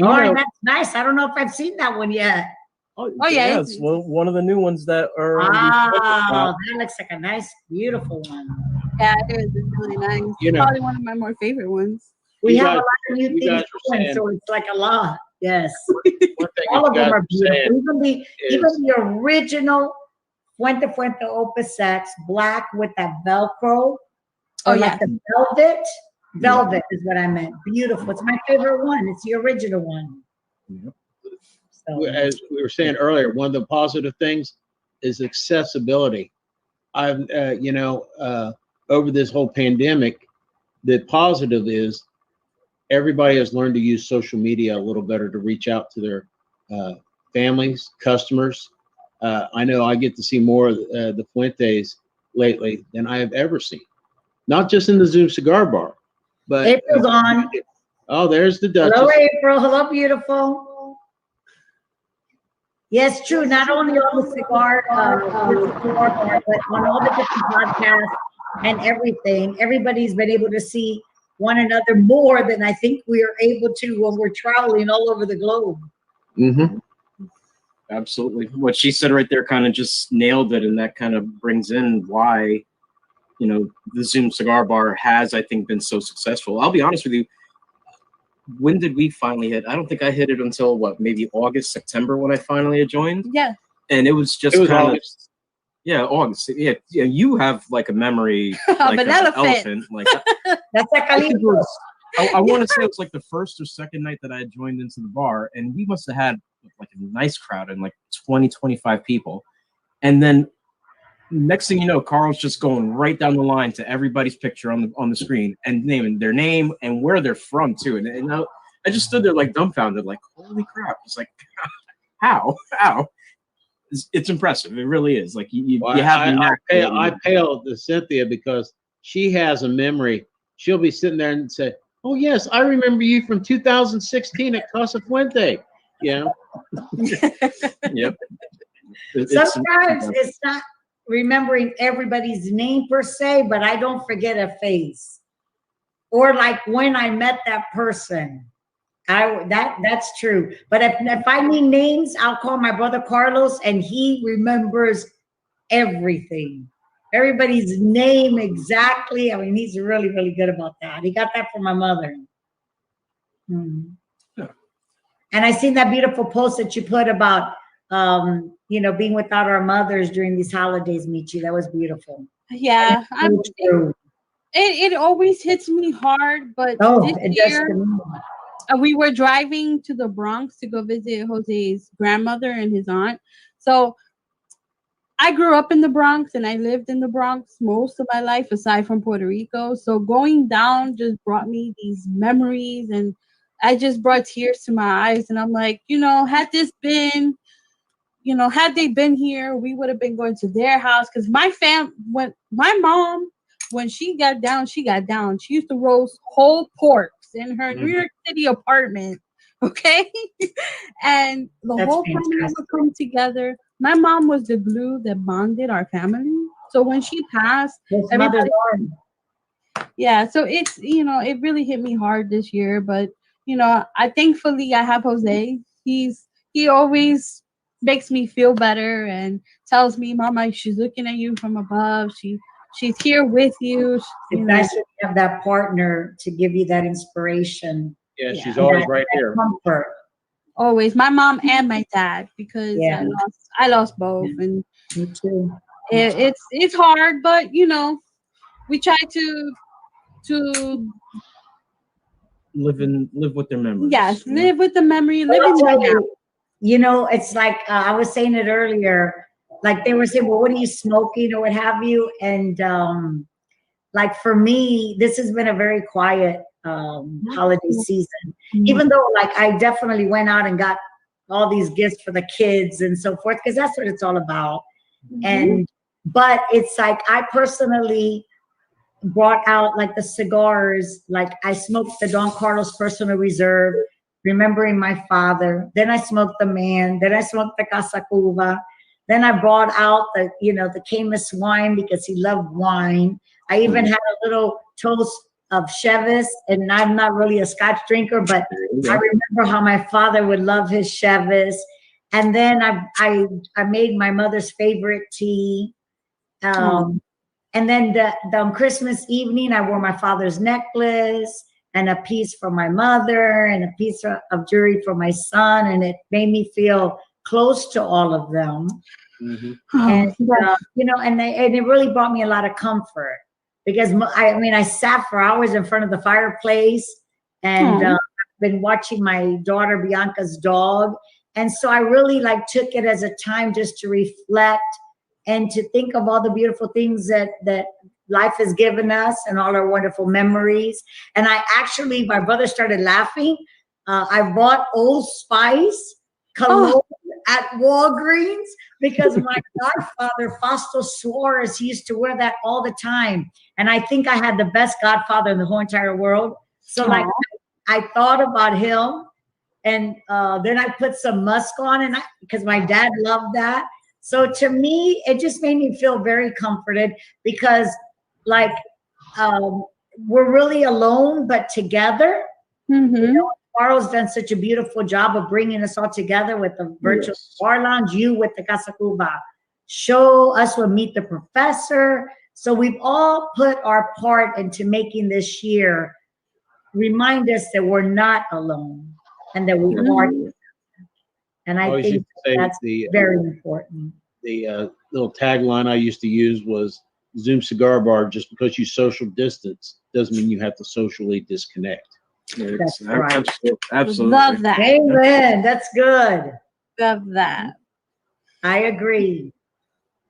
Oh, that's nice. I don't know if I've seen that one yet. Oh yeah, it's one of the new ones that are. Wow, that looks like a nice, beautiful one. Yeah, it is. It's really nice. It's probably one of my more favorite ones. We You have guys- a lot of new you things guys were going, saying- so it's like a lot. Yes, One thing all of you them guys are were beautiful. saying Even the original Fuente Opus X, black with that Velcro. Oh, like the velvet. Velvet is what I meant. Beautiful. It's my favorite one. It's the original one. Yep. So, as we were saying earlier, one of the positive things is accessibility. I've, over this whole pandemic, the positive is everybody has learned to use social media a little better to reach out to their families, customers. I know I get to see more of the Fuentes lately than I have ever seen. Not just in the ZOOM Cigar Bar, but April's on. Oh, there's the Duchess. Hello, April. Hello, beautiful. Yes, true. Not only on the cigar bar, but on all the different podcasts and everything. Everybody's been able to see one another more than I think we are able to when we're traveling all over the globe. Mm-hmm. Absolutely. What she said right there kind of just nailed it, and that kind of brings in why, the ZOOM Cigar Bar has, I think, been so successful. I'll be honest with you. When did we finally hit? I don't think I hit it until maybe August, September when I finally had joined. Yeah. And it was just kind of, August. Yeah. You have like a memory like an an elephant. Like That's like I think it was, I want to say it was like the first or second night that I had joined into the bar, and we must have had like a nice crowd and like 20, 25 people. And then next thing you know, Carl's just going right down the line to everybody's picture on the screen and naming their name and where they're from too. And I just stood there like dumbfounded, like, holy crap. It's like, how? It's impressive. It really is. Like you have I pale to Cynthia because she has a memory. She'll be sitting there and say, "Oh yes, I remember you from 2016 at Casa Fuente." Yep. Sometimes it's not remembering everybody's name per se, but I don't forget a face. Or like when I met that person. That's true. But if I need names, I'll call my brother Carlos and he remembers everything. Everybody's name exactly. He's really, really good about that. He got that from my mother. Yeah. And I seen that beautiful post that you put about being without our mothers during these holidays, Michi. That was beautiful. Yeah. It always hits me hard, but this year, we were driving to the Bronx to go visit Jose's grandmother and his aunt. So I grew up in the Bronx and I lived in the Bronx most of my life, aside from Puerto Rico. So going down just brought me these memories, and I just brought tears to my eyes. And I'm like, had they been here, we would have been going to their house. Because my mom when she got down, she got down. She used to roast whole porks in her New York City apartment. Okay. And the That's whole family fantastic. would come together. My mom was the glue that bonded our family. So when she passed, Those everybody, mothers are. yeah, so it's, it really hit me hard this year, but I thankfully I have Jose. He always makes me feel better and tells me, Mama, she's looking at you from above. She's here with you. It's nice to have that partner to give you that inspiration. Yeah, she's Yeah. always that- right that there. Comfort. Always, my mom and my dad, because Yeah. I lost both, and Me too. it's hard, but we try to Live with their memories. yes, you know? live with the memory, live I'll in tell the now. you, it's like I was saying it earlier. Like they were saying, well, what are you smoking or what have you? And like for me, this has been a very quiet holiday season. Even though like I definitely went out and got all these gifts for the kids and so forth, because that's what it's all about. And but it's like I personally brought out like the cigars. Like I smoked the Don Carlos Personal Reserve, remembering my father. Then I smoked the Man. Then I smoked the Casa Cuba. Then I brought out the the Camus wine because he loved wine. I even had a little toast of Chevis, and I'm not really a Scotch drinker, but I remember how my father would love his Chevis. And then I made my mother's favorite tea. And then the Christmas evening, I wore my father's necklace and a piece for my mother and a piece of jewelry for my son. And it made me feel close to all of them. And, and it really brought me a lot of comfort because I sat for hours in front of the fireplace and I've been watching my daughter Bianca's dog. And so I really took it as a time just to reflect and to think of all the beautiful things that life has given us and all our wonderful memories. And my brother started laughing. I bought Old Spice cologne at Walgreens because my godfather, Fausto Suarez, he used to wear that all the time. And I think I had the best godfather in the whole entire world. So I thought about him. And then I put some musk on, and because my dad loved that. So to me, it just made me feel very comforted because, we're really alone, but together. Carl's done such a beautiful job of bringing us all together with the virtual bar lounge. You with the Casa Cuba show, us will Meet the Professor. So we've all put our part into making this year remind us that we're not alone. And that we are, and I think that's very important. The little tagline I used to use was ZOOM Cigar Bar. Just because you social distance doesn't mean you have to socially disconnect. That's right. Absolutely. Love that. Amen. That's good. Love that. I agree.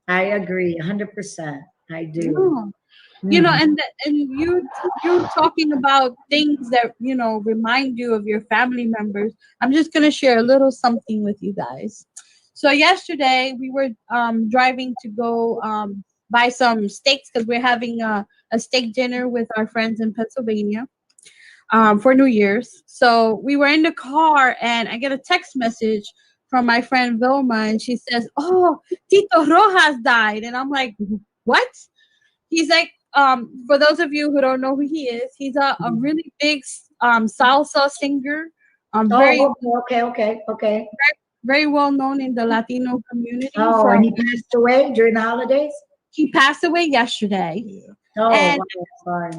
100%. I do. And you're talking about things that remind you of your family members. I'm just gonna share a little something with you guys. So yesterday we were driving to go buy some steaks because we're having a steak dinner with our friends in Pennsylvania for New Year's. So we were in the car and I get a text message from my friend Vilma, and she says, "Oh, Tito Rojas died," and I'm like, "What?" He's like, for those of you who don't know who he is, he's a really big salsa singer. Okay. Very well known in the Latino community. And he passed away during the holidays? He passed away yesterday. And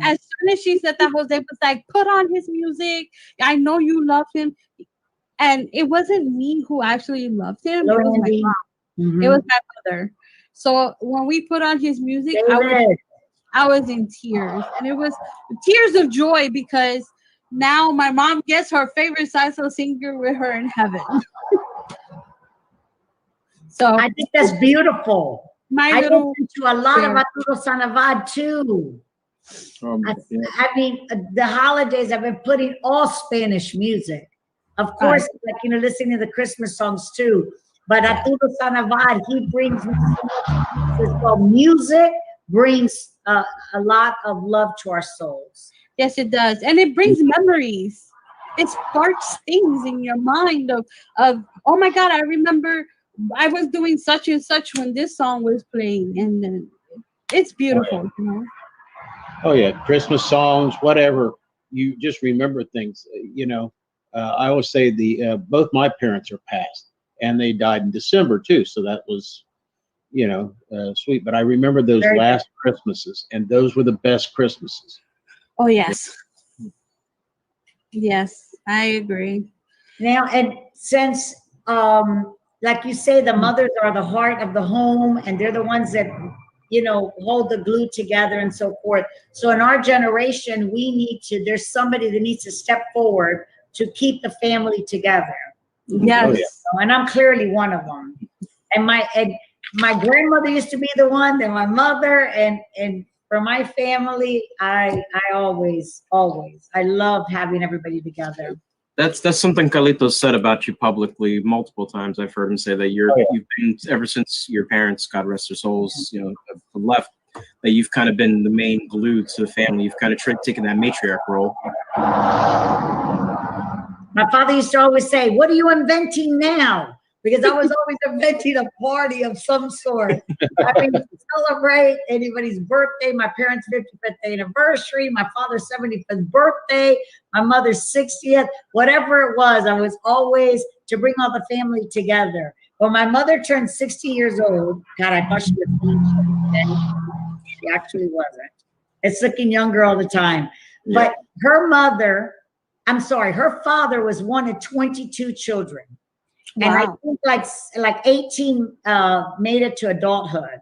as soon as she said that, Jose was like, put on his music. I know you love him. And it wasn't me who actually loved him. It was my mom. It was my mother. So when we put on his music, I was in tears. And it was tears of joy because now my mom gets her favorite salsa singer with her in heaven. So I think that's beautiful. I listen to a lot of Arturo Sanavad too. I mean, the holidays I've been putting all Spanish music. Of course, listening to the Christmas songs too. But Arturo Sanavad, he brings me so much music, brings a lot of love to our souls. Yes, it does. And it brings memories. It sparks things in your mind of oh my God, I remember I was doing such and such when this song was playing. And then it's beautiful, you know. Oh yeah, Christmas songs, whatever. You just remember things. You know, I always say both my parents are passed, and they died in December too. So that was, you know, sweet. But I remember those Very last Christmases, and those were the best Christmases. Oh yes. Yes, I agree. Now, and since, like you say, the mothers are the heart of the home, and they're the ones that, you know, hold the glue together and so forth. So in our generation, there's somebody that needs to step forward to keep the family together. Yes. Oh, yeah. And I'm clearly one of them. And my grandmother used to be the one, then my mother, and for my family, I always, I love having everybody together. That's something Carlitos said about you publicly multiple times. I've heard him say that you've been, ever since your parents, God rest their souls, you know, have left, that you've kind of been the main glue to the family. You've kind of taken that matriarch role. My father used to always say, "What are you inventing now?" Because I was always inventing a party of some sort. I mean, to celebrate anybody's birthday, my parents' 55th anniversary, my father's 75th birthday, my mother's 60th, whatever it was, I was always to bring all the family together. When my mother turned 60 years old, God, I thought she was ancient. She actually wasn't. It's looking younger all the time. Yeah. But her father was one of 22 children. And I think like 18 made it to adulthood.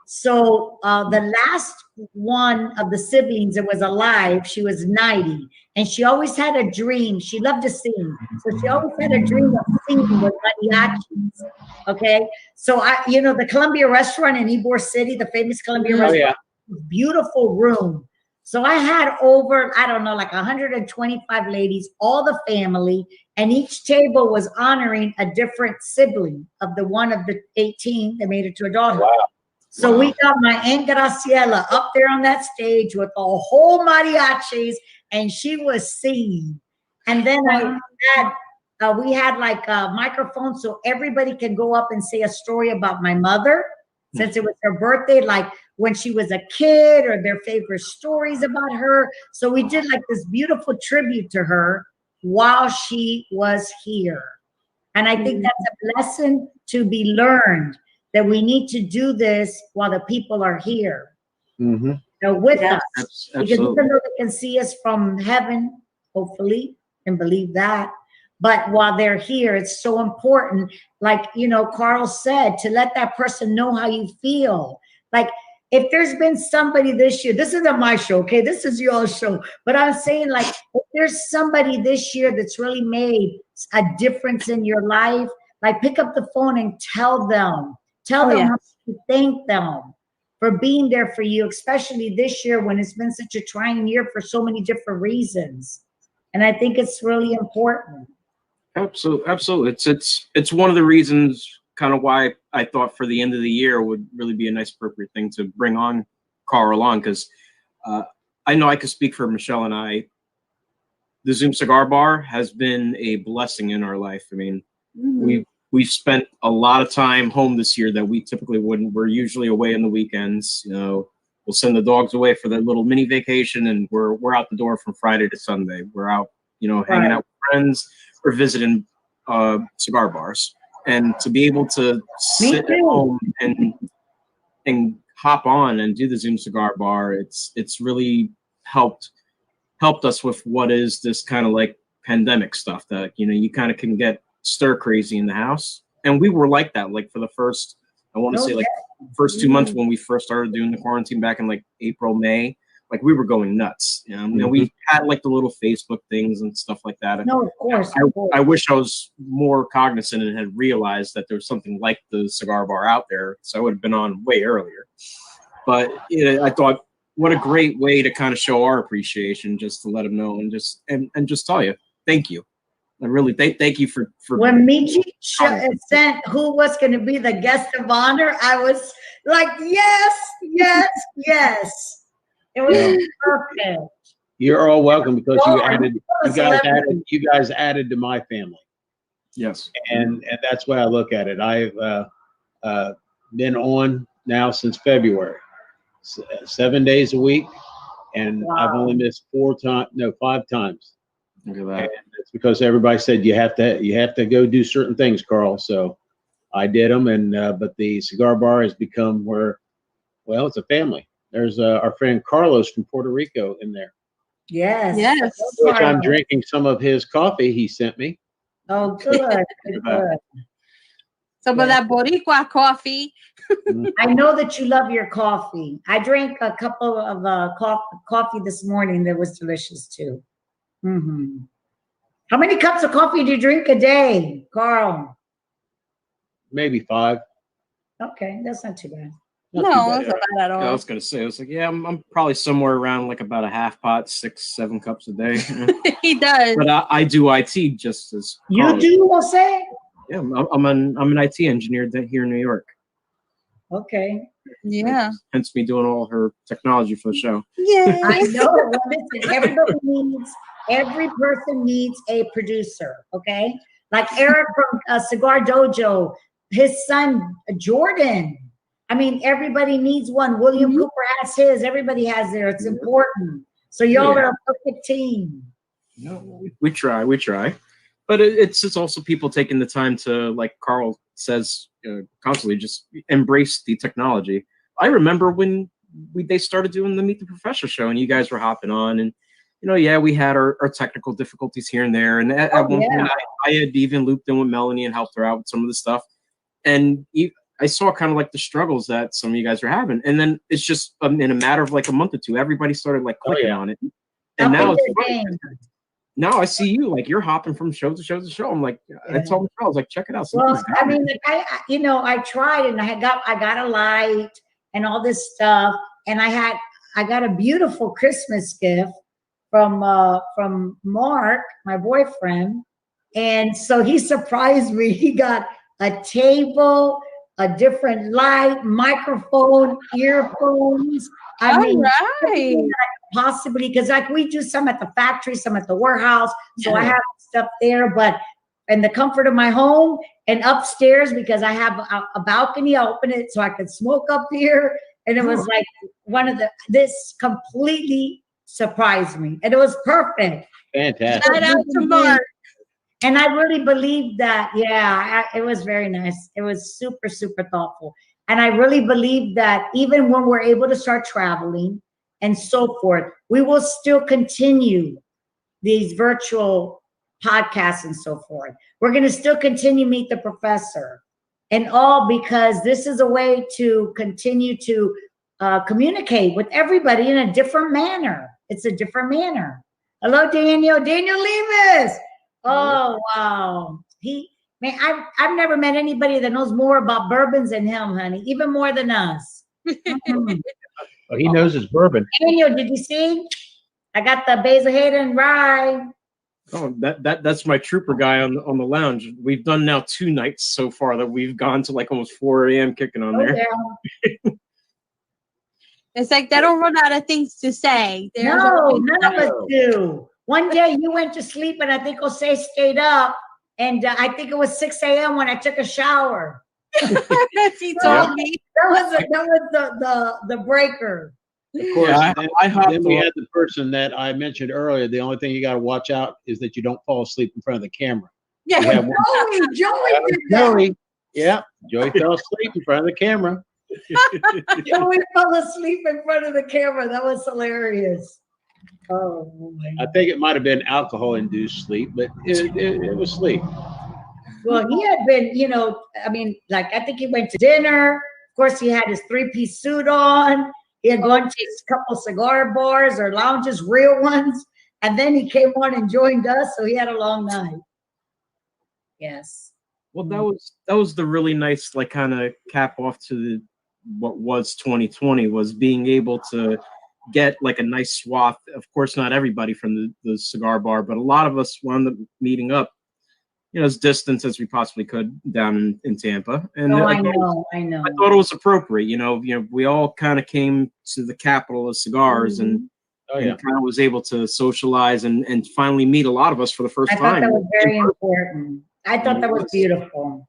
So the last one of the siblings that was alive, she was 90. And she always had a dream. She loved to sing. So she always had a dream of singing with mariachis. Okay. So the Columbia restaurant in Ybor City, the famous Columbia restaurant, beautiful room. So I had over, I don't know, like 125 ladies, all the family, and each table was honoring a different sibling of the 18 that made it to adulthood. Wow. So we got my Aunt Graciela up there on that stage with a whole mariachis, and she was singing. And then we had like a microphone so everybody can go up and say a story about my mother, since it was her birthday, like when she was a kid, or their favorite stories about her. So we did like this beautiful tribute to her while she was here. And I think that's a lesson to be learned, that we need to do this while the people are here. With us. Because even though they can see us from heaven, hopefully, and believe that, but while they're here, it's so important, like, Carl said, to let that person know how you feel. Like, if there's been somebody this year, this isn't my show, okay? This is your show. But I'm saying, like, if there's somebody this year that's really made a difference in your life, like, pick up the phone and tell them how you thank them for being there for you, especially this year when it's been such a trying year for so many different reasons. And I think it's really important. Absolutely. It's one of the reasons kind of why I thought for the end of the year would really be a nice appropriate thing to bring on Carl on, because I know I could speak for Michelle and I. The ZOOM Cigar Bar has been a blessing in our life. I mean, we've spent a lot of time home this year that we typically wouldn't. We're usually away on the weekends. We'll send the dogs away for their little mini vacation, and we're out the door from Friday to Sunday. We're out, hanging out with friends or visiting cigar bars. And to be able to sit at home and hop on and do the ZOOM Cigar Bar, it's really helped us with what is this kind of like pandemic stuff that, you kind of can get stir crazy in the house. And we were like that, like for the first, I want to say like first 2 months when we first started doing the quarantine back in like April, May, like we were going nuts. And we had like the little Facebook things and stuff like that. No, of course. I wish I was more cognizant and had realized that there was something like the cigar bar out there, so I would have been on way earlier. But I thought, what a great way to kind of show our appreciation, just to let them know and just tell you thank you. I really thank you for When Michi sent who was going to be the guest of honor, I was like, yes, yes, yes. It was perfect. You're all welcome because Celebrity. you guys added to my family. Yes. And that's why I look at it. I've been on now since February, 7 days a week, and I've only missed 5 times. Look at that. And it's because everybody said you have to go do certain things, Carl. So I did them, and but the cigar bar has become it's a family. There's our friend Carlos from Puerto Rico in there. Yes. Yes. Which I'm drinking some of his coffee he sent me. Oh, good. Good. Some of that Boricua coffee. I know that you love your coffee. I drank a couple of coffee this morning that was delicious too. Mm-hmm. How many cups of coffee do you drink a day, Carl? Maybe 5. Okay, that's not too bad. No, that's not bad at all. Yeah, I was gonna say, I was like, yeah, I'm probably somewhere around like about a half pot, 6-7 cups a day. He does. But I do IT just as You Carl. do, Jose? Yeah, I'm an IT engineer here in New York. Okay. Yeah. Hence me doing all her technology for the show. Yeah. I know. Well, listen, every person needs a producer, okay? Like Eric from Cigar Dojo, his son Jordan. I mean, everybody needs one. William Cooper has his. Everybody has theirs. It's important. So y'all are a perfect team. No, we try. But it's also people taking the time to, like Carl says, constantly just embrace the technology. I remember when they started doing the Meet the Professor show, and you guys were hopping on, and we had our technical difficulties here and there. And at one point, I had even looped in with Melanie and helped her out with some of the stuff. And I saw kind of like the struggles that some of you guys are having. And then it's just in a matter of like a month or two, everybody started like clicking on it. And now I see you, like you're hopping from show to show to show. I'm like, I told Michelle, I was like, check it out. Well, I mean, I tried, and I got a light and all this stuff, and I got a beautiful Christmas gift from Mark, my boyfriend, and so he surprised me. He got a table, a different light, microphone, earphones. Possibly, because like we do some at the factory, some at the warehouse. So I have stuff there, but in the comfort of my home and upstairs, because I have a balcony, I open it so I could smoke up here. And it was like this completely surprised me. And it was perfect. Fantastic. Shout out to Mark. And I really believe that, it was very nice. It was super, super thoughtful. And I really believe that even when we're able to start traveling and so forth, we will still continue these virtual podcasts and so forth. We're going to still continue Meet the Professor, and all because this is a way to continue to communicate with everybody in a different manner. It's a different manner. Hello, Daniel Lemus. Oh, wow. I've never met anybody that knows more about bourbons than him, honey, even more than us. Well, he knows his bourbon. Daniel, did you see? I got the Basil Hayden rye. Oh, that's my trooper guy on the lounge. We've done now 2 nights so far that we've gone to like almost 4 a.m. kicking on there. Yeah. It's like they don't run out of things to say. No, none of us do. One day you went to sleep, and I think Jose stayed up, and I think it was 6 a.m. when I took a shower. He told me. That was the breaker. Of course, then we on. had the person that I mentioned earlier. The only thing you got to watch out is that you don't fall asleep in front of the camera. Yeah. We have one- Joey did that. Joey, yeah, Joey fell asleep in front of the camera. Joey fell asleep in front of the camera. That was hilarious. Oh, my. I think it might have been alcohol-induced sleep, but it was sleep. Well, he had been, I think he went to dinner. Of course, he had his 3-piece suit on. He had gone to a couple cigar bars or lounges, real ones. And then he came on and joined us. So he had a long night. Yes. Well, that was the really nice, like, kind of cap off to what was 2020, was being able to get like a nice swath. Of course, not everybody from the cigar bar, but a lot of us wound up meeting up as distant as we possibly could down in Tampa. And Oh, I I know, I know. thought it was appropriate. We all kind of came to the capital of cigars, and Oh yeah. kind of was able to socialize and finally meet a lot of us for the first I thought time. that was very important. I thought that was Yes. beautiful.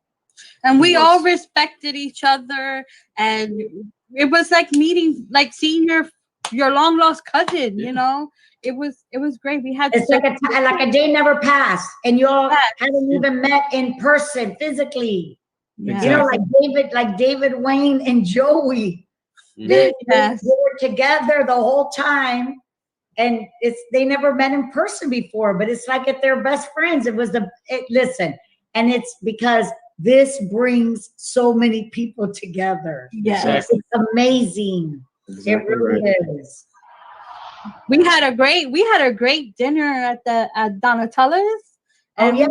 And we Yes. all respected each other, and it was like seeing your long lost cousin. You know, it was great. We had It's like a day never passed, and you all hadn't even met in person physically. Yeah. You know, like David Wayne and Joey. They were together the whole time, and they never met in person before. But it's like if they're best friends. Listen, and it's because this brings so many people together. Yes. Exactly. It's amazing. Exactly It really right. is. We had a great dinner at Donatella's. Oh, And yeah,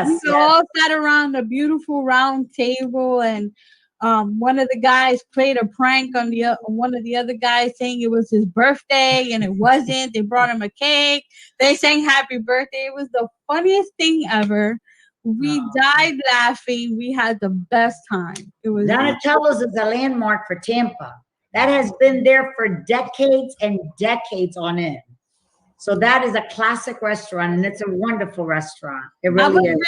we all sat around a beautiful round table, and one of the guys played a prank on one of the other guys, saying it was his birthday, and it wasn't. They brought him a cake. They sang happy birthday. It was the funniest thing ever. We died laughing. We had the best time. It was Donatello's is a landmark for Tampa. That has been there for decades and decades on end. So that is a classic restaurant, and it's a wonderful restaurant. It really is.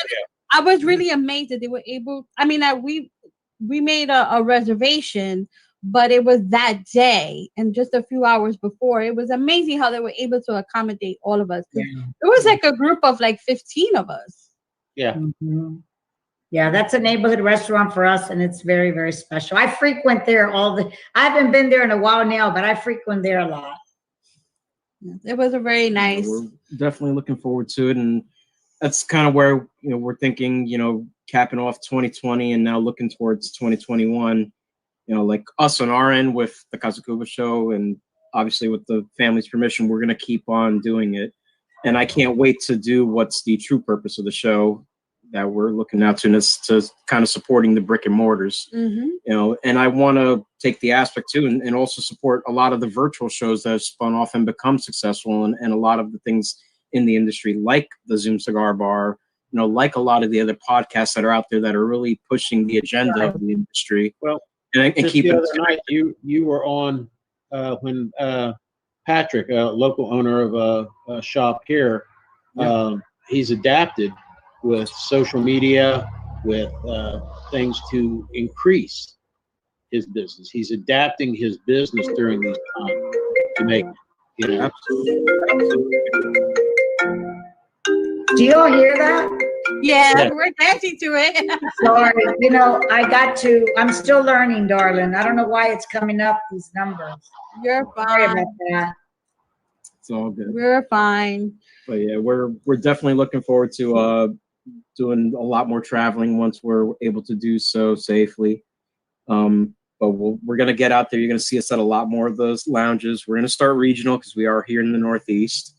I was really amazed that they were able. I mean, we made a reservation, but it was that day and just a few hours before. It was amazing how they were able to accommodate all of us. Yeah. It was like a group of like 15 of us. Yeah. Mhm. Yeah, that's a neighborhood restaurant for us, and it's very, very special. I frequent there I haven't been there in a while now, but I frequent there a lot. It was a very nice. We're definitely looking forward to it, and that's kind of where we're thinking, capping off 2020 and now looking towards 2021. Like us on our end with the Casa Cuba show, and obviously with the family's permission, we're gonna keep on doing it. And I can't wait to do what's the true purpose of the show that we're looking out to, and it's to kind of supporting the brick and mortars. And I want to take the aspect too, and also support a lot of the virtual shows that have spun off and become successful, and a lot of the things in the industry, like the ZOOM Cigar Bar, like a lot of the other podcasts that are out there that are really pushing the agenda of the industry. Well, and just keep the it other night, you were on when Patrick, a local owner of a shop here, he's adapted with social media, with things to increase his business. He's adapting his business during these times to make, Absolutely. Do you all hear that? Yeah, we're dancing to it. Sorry, I'm still learning, darling. I don't know why it's coming up, these numbers. You're Sorry fine. about that. It's all good. We're fine. But yeah, we're definitely looking forward to doing a lot more traveling once we're able to do so safely. But we're going to get out there. You're going to see us at a lot more of those lounges. We're going to start regional because we are here in the Northeast.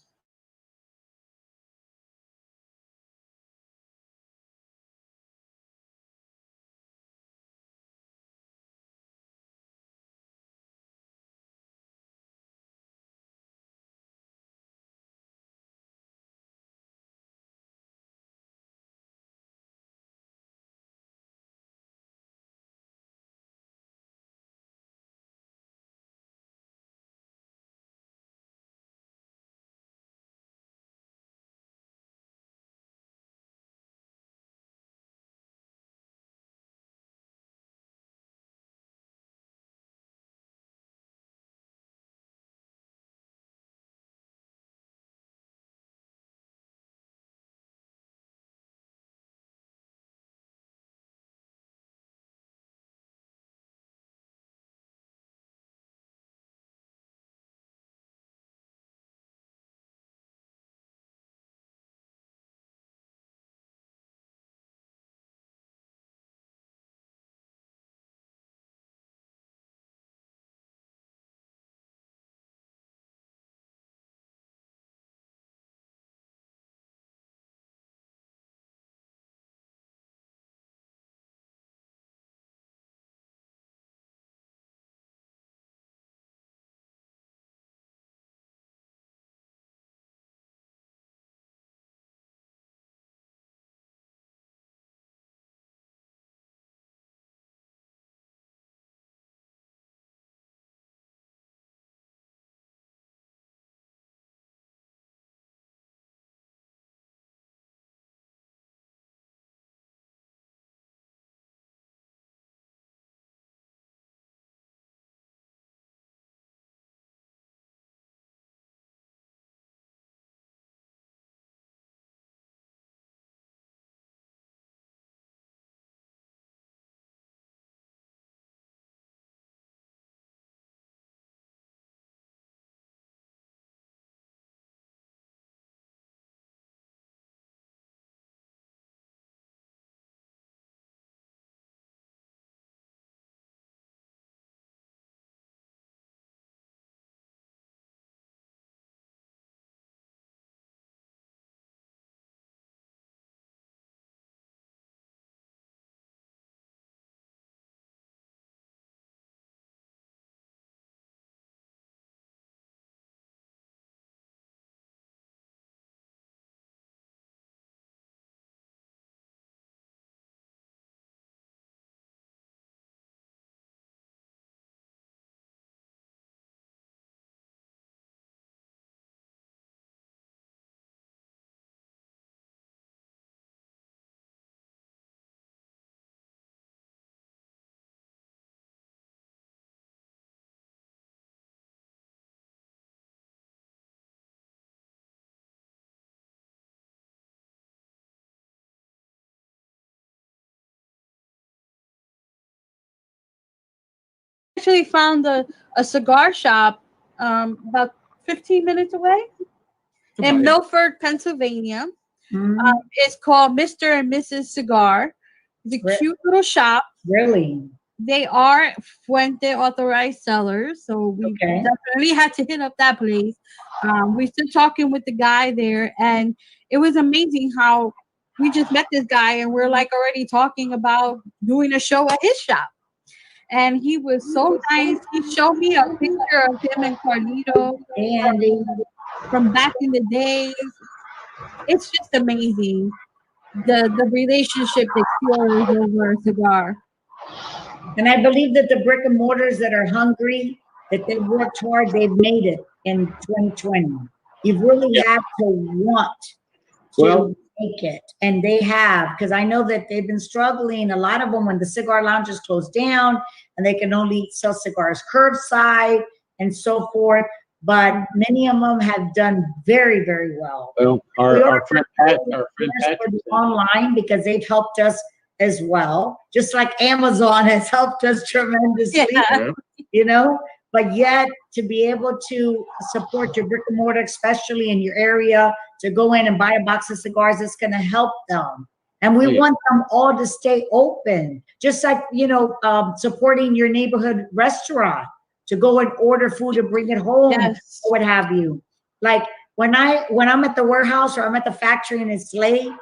actually found a cigar shop about 15 minutes away in Milford, Pennsylvania. Mm, It's called Mr. and Mrs. Cigar. It's a Re- cute little shop. really? They are Fuente authorized sellers, so we Okay. definitely had to hit up that place. We're still talking with the guy there, and it was amazing how we just met this guy, and we're like already talking about doing a show at his shop. And he was so nice. He showed me a picture of him and Carlito Hey, Andy. from back in the days. It's just amazing the relationship that cures over a cigar. And I believe that the brick and mortars that are hungry, that they've worked hard, they've made it in 2020. You really have to want to Well- make it. And they have, because I know that they've been struggling, a lot of them, when the cigar lounges closed down and they can only sell cigars curbside and so forth. But many of them have done very, very well. Well, We our are friend Patrick, online because they've helped us as well, just like Amazon has helped us tremendously, Yeah. you know. But yet, to be able to support your brick and mortar, especially in your area, to go in and buy a box of cigars, it's going to help them. And we Yeah. want them all to stay open, just like, you know, supporting your neighborhood restaurant to go and order food and bring it home, Yes. or what have you. Like when I'm at the warehouse or I'm at the factory and it's late,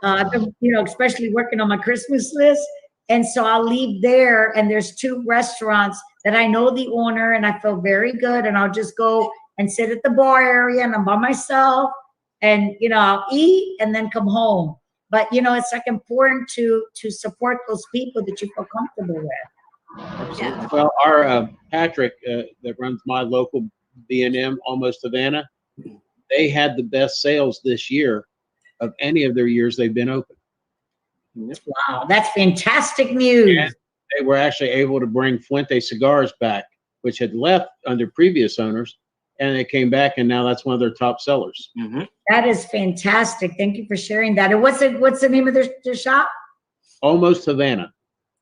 I've been, you know, especially working on my Christmas list. And so I'll leave there and there's 2 restaurants that I know the owner and I feel very good. And I'll just go and sit at the bar area and I'm by myself and, you know, I'll eat and then come home. But, you know, it's like important to support those people that you feel comfortable with. Yeah. well, our Patrick that runs my local B&M, Almost Havana, they had the best sales this year of any of their years they've been open. Wow, that's fantastic news. And they were actually able to bring Fuente cigars back, which had left under previous owners, and they came back, and now that's one of their top sellers. That is fantastic. Thank you for sharing that. And what's the name of their shop? Almost Havana.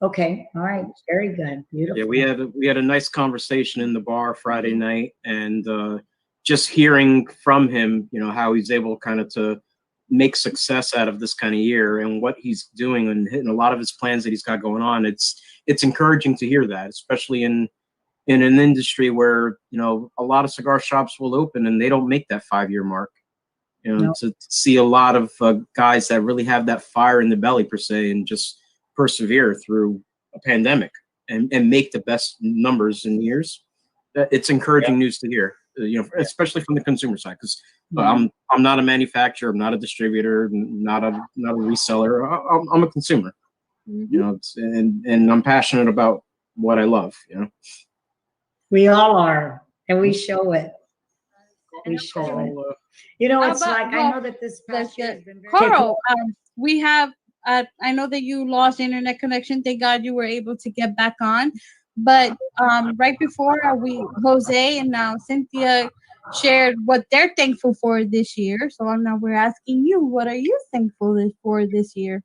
Okay, all right, very good, beautiful. Yeah, we had a nice conversation in the bar Friday night, and just hearing from him, you know, how he's able kind of to make success out of this kind of year and what he's doing and hitting a lot of his plans that he's got going on. It's encouraging to hear that, especially in an industry where, you know, a lot of cigar shops will open and they don't make that 5-year mark. You know, No. to see a lot of guys that really have that fire in the belly per se and just persevere through a pandemic and make the best numbers in years. It's encouraging news to hear, you know, especially from the consumer side, because I'm not a manufacturer, I'm not a distributor, not a reseller. I'm a consumer, you know, and I'm passionate about what I love, you know. We all are, and we show it. We show it. You know, it's How about- like, I know that this past year has been very. Carl, we have. I know that you lost internet connection. Thank God you were able to get back on. But right before Jose and now Cynthia shared what they're thankful for this year. So now we're asking you, what are you thankful for this year?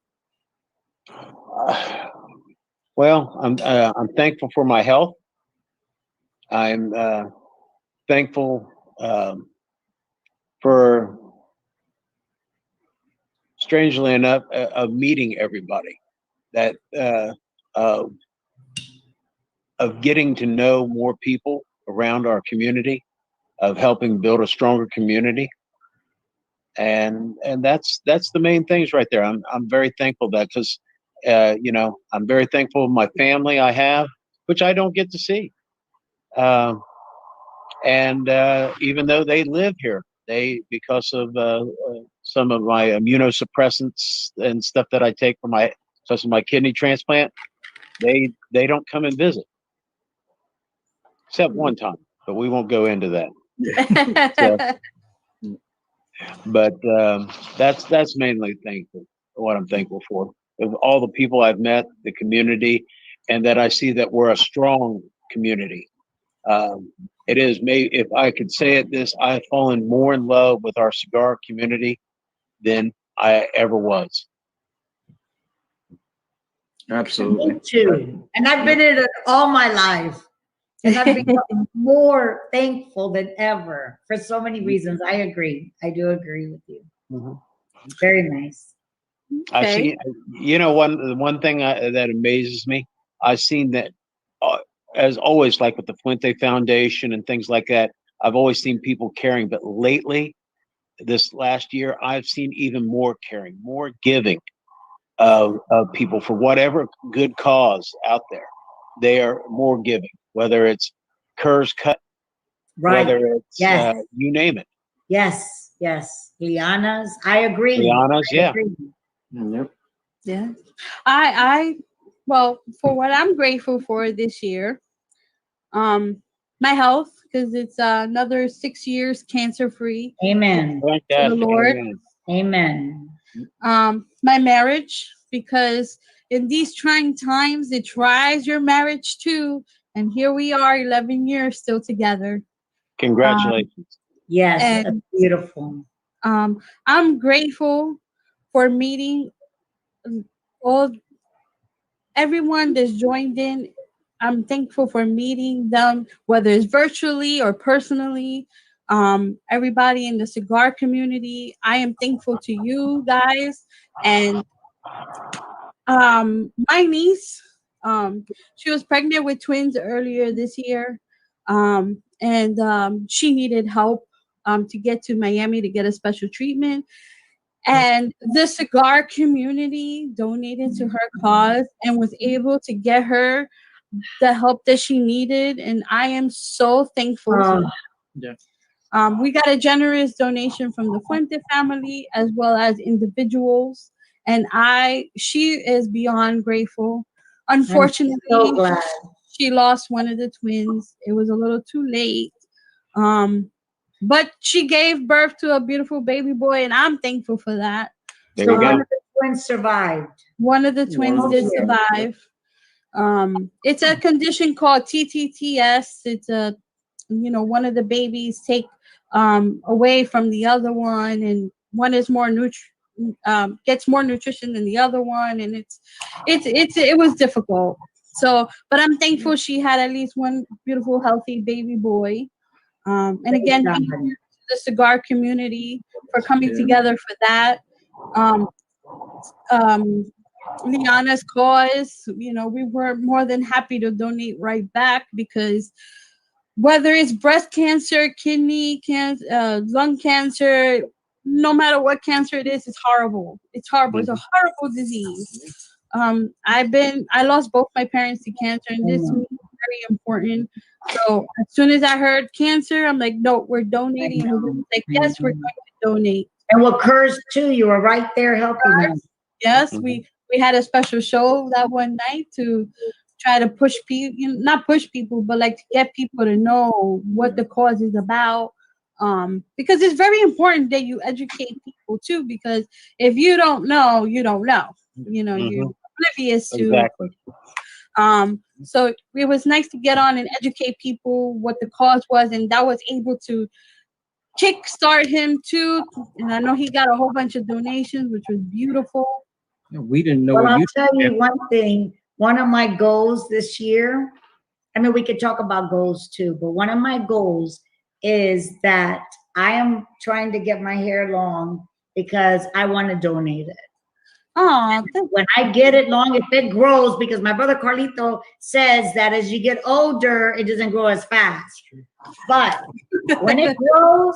Well, I'm thankful for my health. I'm thankful for, strangely enough, of meeting everybody, that of getting to know more people around our community, of helping build a stronger community, and that's the main things right there. I'm very thankful that, because you know, I'm very thankful of my family I have, which I don't get to see. And even though they live here, because of some of my immunosuppressants and stuff that I take for because of my kidney transplant, they don't come and visit, except one time, but we won't go into that. But that's mainly what I'm thankful for, of all the people I've met, the community, and that I see that we're a strong community. It is, maybe, if I could say it, I've fallen more in love with our cigar community than I ever was. Absolutely. Me too. And I've been in it all my life. And I've become more thankful than ever for so many reasons. I agree. I do agree with you. Very nice. I Okay. see. You know, one thing that amazes me, I've seen that, as always, like with the Fuente Foundation and things like that. I've always seen people caring, but lately, this last year, I've seen even more caring, more giving of people for whatever good cause out there. They are more giving, whether it's Kerr's Cut, Right. whether it's Yes. you name it. Yes. Yes. Liana's. I agree. Liana's, I yeah. agree. Yep. Yeah. I well, for what I'm grateful for this year, my health, because it's another 6 years cancer free. Amen. Fantastic. Lord. Amen. My marriage, because in these trying times, it tries your marriage too. And here we are, 11 years still together. Congratulations. Yes. And- That's beautiful. I'm grateful for meeting everyone that's joined in. I'm thankful for meeting them, whether it's virtually or personally. Everybody in the cigar community, I am thankful to you guys. And my niece, she was pregnant with twins earlier this year, and she needed help to get to Miami to get a special treatment. And the cigar community donated to her cause and was able to get her the help that she needed. And I am so thankful for that. Yeah. We got a generous donation from the Fuente family as well as individuals. And she is beyond grateful. Unfortunately, so glad. she lost one of the twins. It was a little too late. But she gave birth to a beautiful baby boy, and I'm thankful for that. There So you one go. of the twins survived. One of the twins Oh, did yeah. survive. It's a condition called TTTS. It's one of the babies take away from the other one, and one is more gets more nutrition than the other one, and it was difficult. So, but I'm thankful she had at least one beautiful, healthy baby boy. And again, thank you to the cigar community for coming together for that. Liana's cause, we were more than happy to donate right back, because whether it's breast cancer, kidney cancer, lung cancer, no matter what cancer it is, it's horrible. It's horrible. It's a horrible disease. I lost both my parents to cancer, and this is very important. So as soon as I heard cancer, I'm like, no, we're donating. And we're like, yes, we're going to donate. And what occurs too, you were right there helping them. Yes, we had a special show that one night to try to push people, not push people, but like to get people to know what the cause is about. Because it's very important that you educate people too, because if you don't know, you don't know. You're oblivious to. Exactly. So it was nice to get on and educate people what the cause was, and that was able to kickstart him too. And I know he got a whole bunch of donations, which was beautiful. Yeah, we didn't know. Well, I'll tell you one thing. One of my goals this year, I mean, we could talk about goals too, but one of my goals is that I am trying to get my hair long because I want to donate it. Oh, when I get it long, if it grows, because my brother Carlito says that as you get older, it doesn't grow as fast. But when it grows,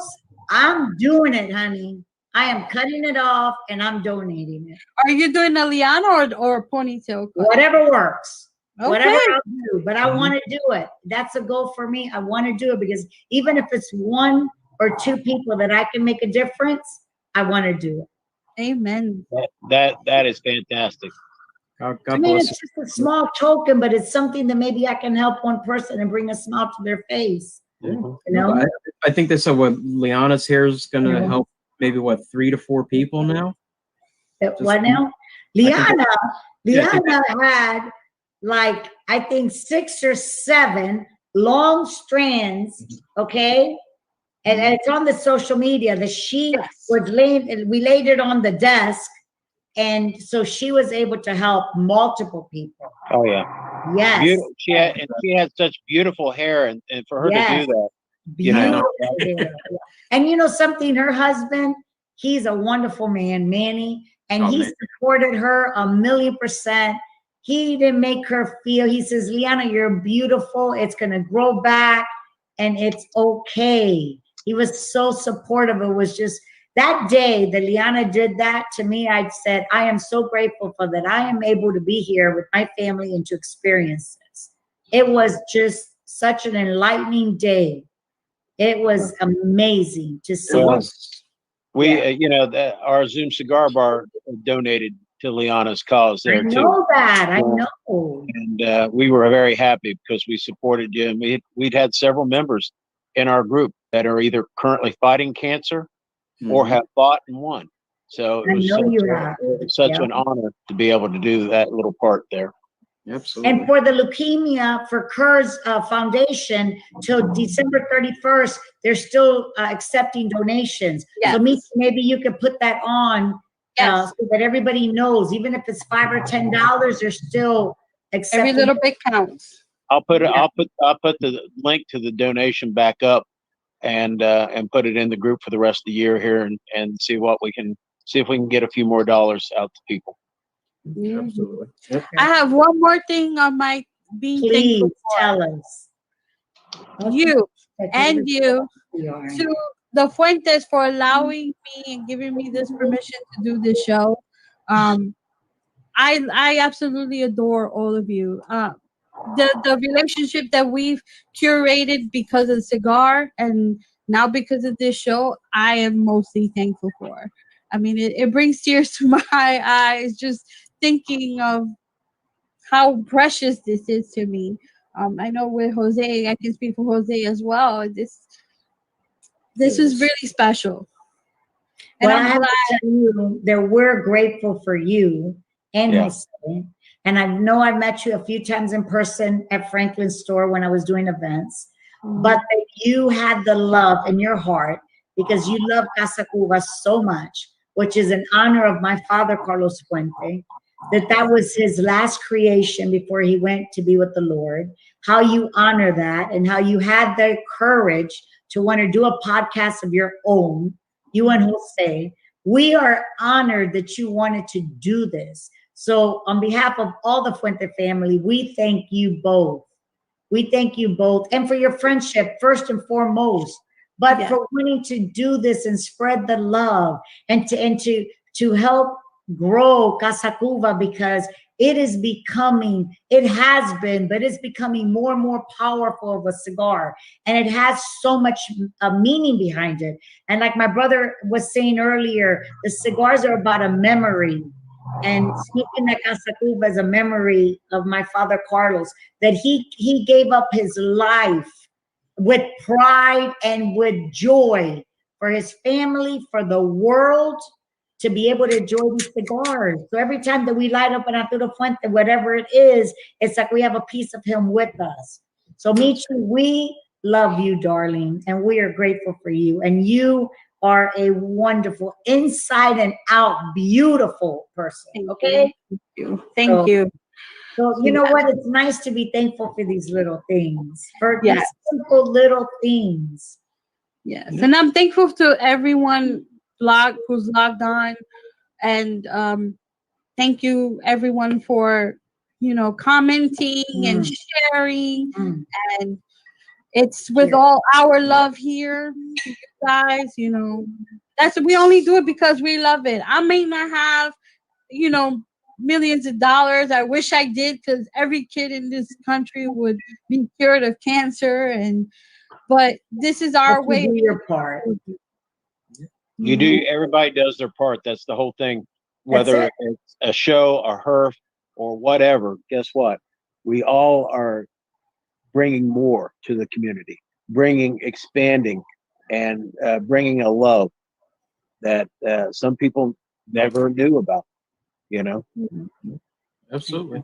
I'm doing it, honey. I am cutting it off and I'm donating it. Are you doing a liana or a ponytail cut? Whatever works. Okay. Whatever I'll do, but I want to do it. That's a goal for me. I want to do it because even if it's one or two people that I can make a difference, I want to do it. Amen. That is fantastic. God I mean, bless it's just a small token, but it's something that maybe I can help one person and bring a smile to their face. you. You know? I think that's what Liana's hair is going to help. Maybe 3 to 4 people now. What now? Liana had like, I think 6 or 7 long strands, okay? And it's on the social media. The sheet was laid, we laid it on the desk. And so she was able to help multiple people. Oh, yeah. Yes. She had such beautiful hair, and for her to Yes. do that, you know, Beautiful. And you know something, her husband, he's a wonderful man, Manny, and he supported her 1,000,000%. He didn't make her feel, he says, Liana, you're beautiful. It's going to grow back and it's okay. He was so supportive. It was just that day that Liana did that to me, I said, I am so grateful for that. I am able to be here with my family and to experience this. It was just such an enlightening day. It was amazing to see. We, you know, our ZOOM Cigar Bar donated to Liana's cause there too. I know that. I know. And we were very happy because we supported you. And we'd had several members in our group that are either currently fighting cancer or have fought and won. So it was such an honor to be able to do that little part there. Absolutely. And for the leukemia, for Cugar's Foundation, till December 31st, they're still accepting donations. Yes. So maybe you could put that on so that everybody knows, even if it's $5 or $10, they're still accepting. Every little bit counts. I'll put the link to the donation back up and put it in the group for the rest of the year here and see if we can get a few more dollars out to people. Absolutely. Yep. I have one more thing on my being thankful for. Tell us. You to the Fuentes for allowing me and giving me this permission to do this show. I absolutely adore all of you. The relationship that we've curated because of the cigar and now because of this show, I am mostly thankful for. I mean, it brings tears to my eyes just thinking of how precious this is to me. I know with Jose, I can speak for Jose as well. This is really special. And well, I'm I have glad to tell you that we're grateful for you and Jose. And I know I met you a few times in person at Franklin's store when I was doing events, but that you had the love in your heart because you love Casa Cuba so much, which is an honor of my father, Carlos Fuente, that was his last creation before he went to be with the Lord, how you honor that and how you had the courage to want to do a podcast of your own, you and Jose. We are honored that you wanted to do this. So on behalf of all the Fuente family, we thank you both. We thank you both. And for your friendship, first and foremost, but for wanting to do this and spread the love and to help grow Casa Cuba, because it is becoming, it has been, but it's becoming more and more powerful of a cigar. And it has so much meaning behind it. And like my brother was saying earlier, the cigars are about a memory. And smoking at Casa Cuba is a memory of my father, Carlos, that he gave up his life with pride and with joy for his family, for the world, to be able to enjoy these cigars. So every time that we light up an Arturo Fuente, whatever it is, it's like we have a piece of him with us. So Michi, we love you, darling, and we are grateful for you. And you are a wonderful, inside and out, beautiful person. Okay? Thank you. Thank you. So you know what? It's nice to be thankful for these little things, for these simple little things. Yes, and I'm thankful to everyone who's logged on, and thank you everyone for commenting and sharing, and it's with all our love here, you guys. We only do it because we love it. I may not have millions of dollars. I wish I did, because every kid in this country would be cured of cancer, but this is our way. Do your part. You do. Everybody does their part. That's the whole thing. Whether it's a show, a HERF, or whatever, guess what? We all are bringing more to the community, expanding, and bringing a love that some people never knew about. Absolutely.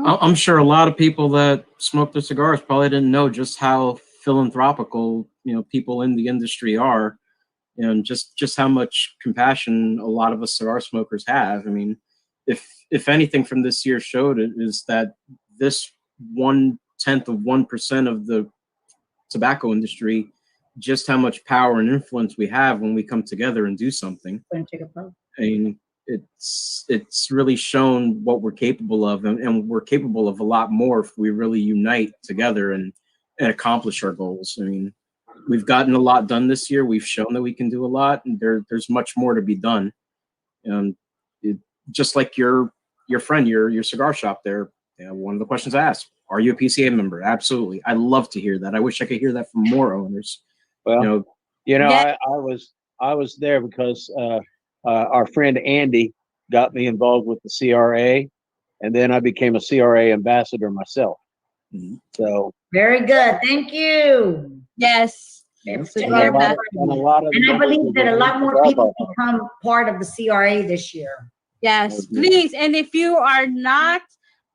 I'm sure a lot of people that smoke their cigars probably didn't know just how philanthropical people in the industry are. And just how much compassion a lot of us cigar smokers have. I mean, if anything from this year showed it, is that this 0.1% of the tobacco industry, just how much power and influence we have when we come together and do something. I mean, it's really shown what we're capable of, and we're capable of a lot more if we really unite together and accomplish our goals. I mean, we've gotten a lot done this year. We've shown that we can do a lot, and there's much more to be done. Just like your friend, your cigar shop there, one of the questions I asked, are you a PCA member? Absolutely. I love to hear that. I wish I could hear that from more owners. Well, Yeah. I was there because our friend Andy got me involved with the CRA, and then I became a CRA ambassador myself. So Very good. Thank you. Yes. And Cigar Bar. I believe that a lot more people become part of the CRA this year. Yes, please. And if you are not,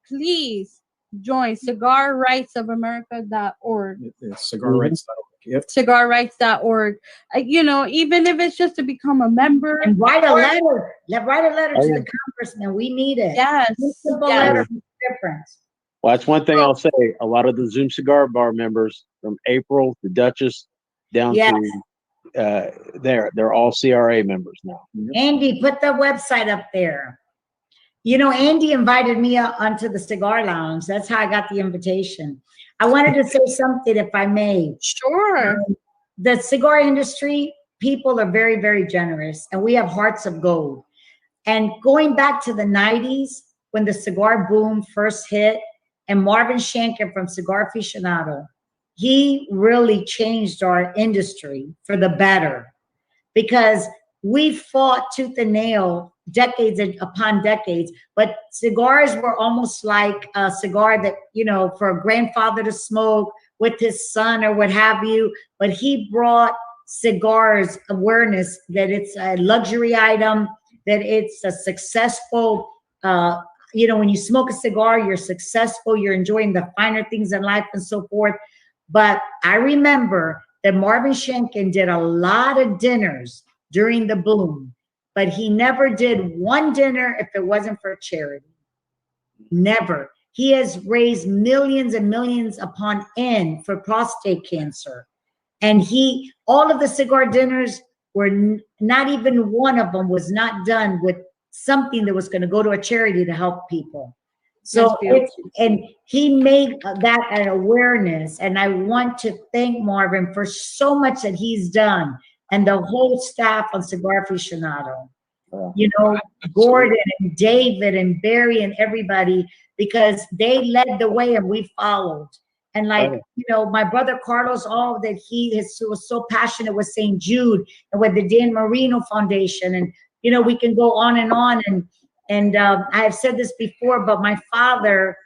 please join cigarrightsofamerica.org. Cigarrights.org. Yep. Cigarrights.org. You know, even if it's just to become a member. And write a letter. Write a letter to the congressman. We need it. Yes. Simple letter makes a difference. Well, that's one thing I'll say. A lot of the ZOOM Cigar Bar members, from April, the Duchess, down to they're all CRA members now. Andy, put the website up there. You know, Andy invited me onto the cigar lounge. That's how I got the invitation. I wanted to say something, if I may. Sure. The cigar industry, people are very, very generous, and we have hearts of gold. And going back to the 90s, when the cigar boom first hit, and Marvin Shanken from Cigar Aficionado, he really changed our industry for the better, because we fought tooth and nail decades upon decades, but cigars were almost like a cigar that, you know, for a grandfather to smoke with his son or what have you. But he brought cigars awareness that it's a luxury item, that it's a successful, you know, when you smoke a cigar, you're successful, you're enjoying the finer things in life and so forth. But I remember that Marvin Shanken did a lot of dinners during the boom, but he never did one dinner if it wasn't for a charity. Never. He has raised millions and millions upon end for prostate cancer. And all of the cigar dinners were not even one of them was not done with something that was going to go to a charity to help people. So and he made that an awareness, and I want to thank Marvin for so much that he's done, and the whole staff on Cigar Aficionado. You know, Gordon and David and Barry and everybody, because they led the way and we followed. And like, you know, my brother Carlos, all that he was so passionate with St. Jude and with the Dan Marino Foundation, and you know, we can go on. And I have said this before, but my father,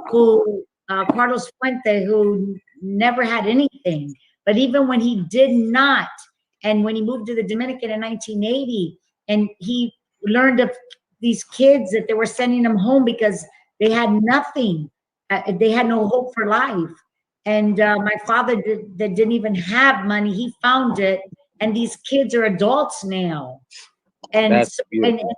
who Carlos Fuente, who never had anything, but even when he did not, and when he moved to the Dominican in 1980, and he learned of these kids that they were sending them home because they had nothing, they had no hope for life. And my father that didn't even have money, he found it, and these kids are adults now. And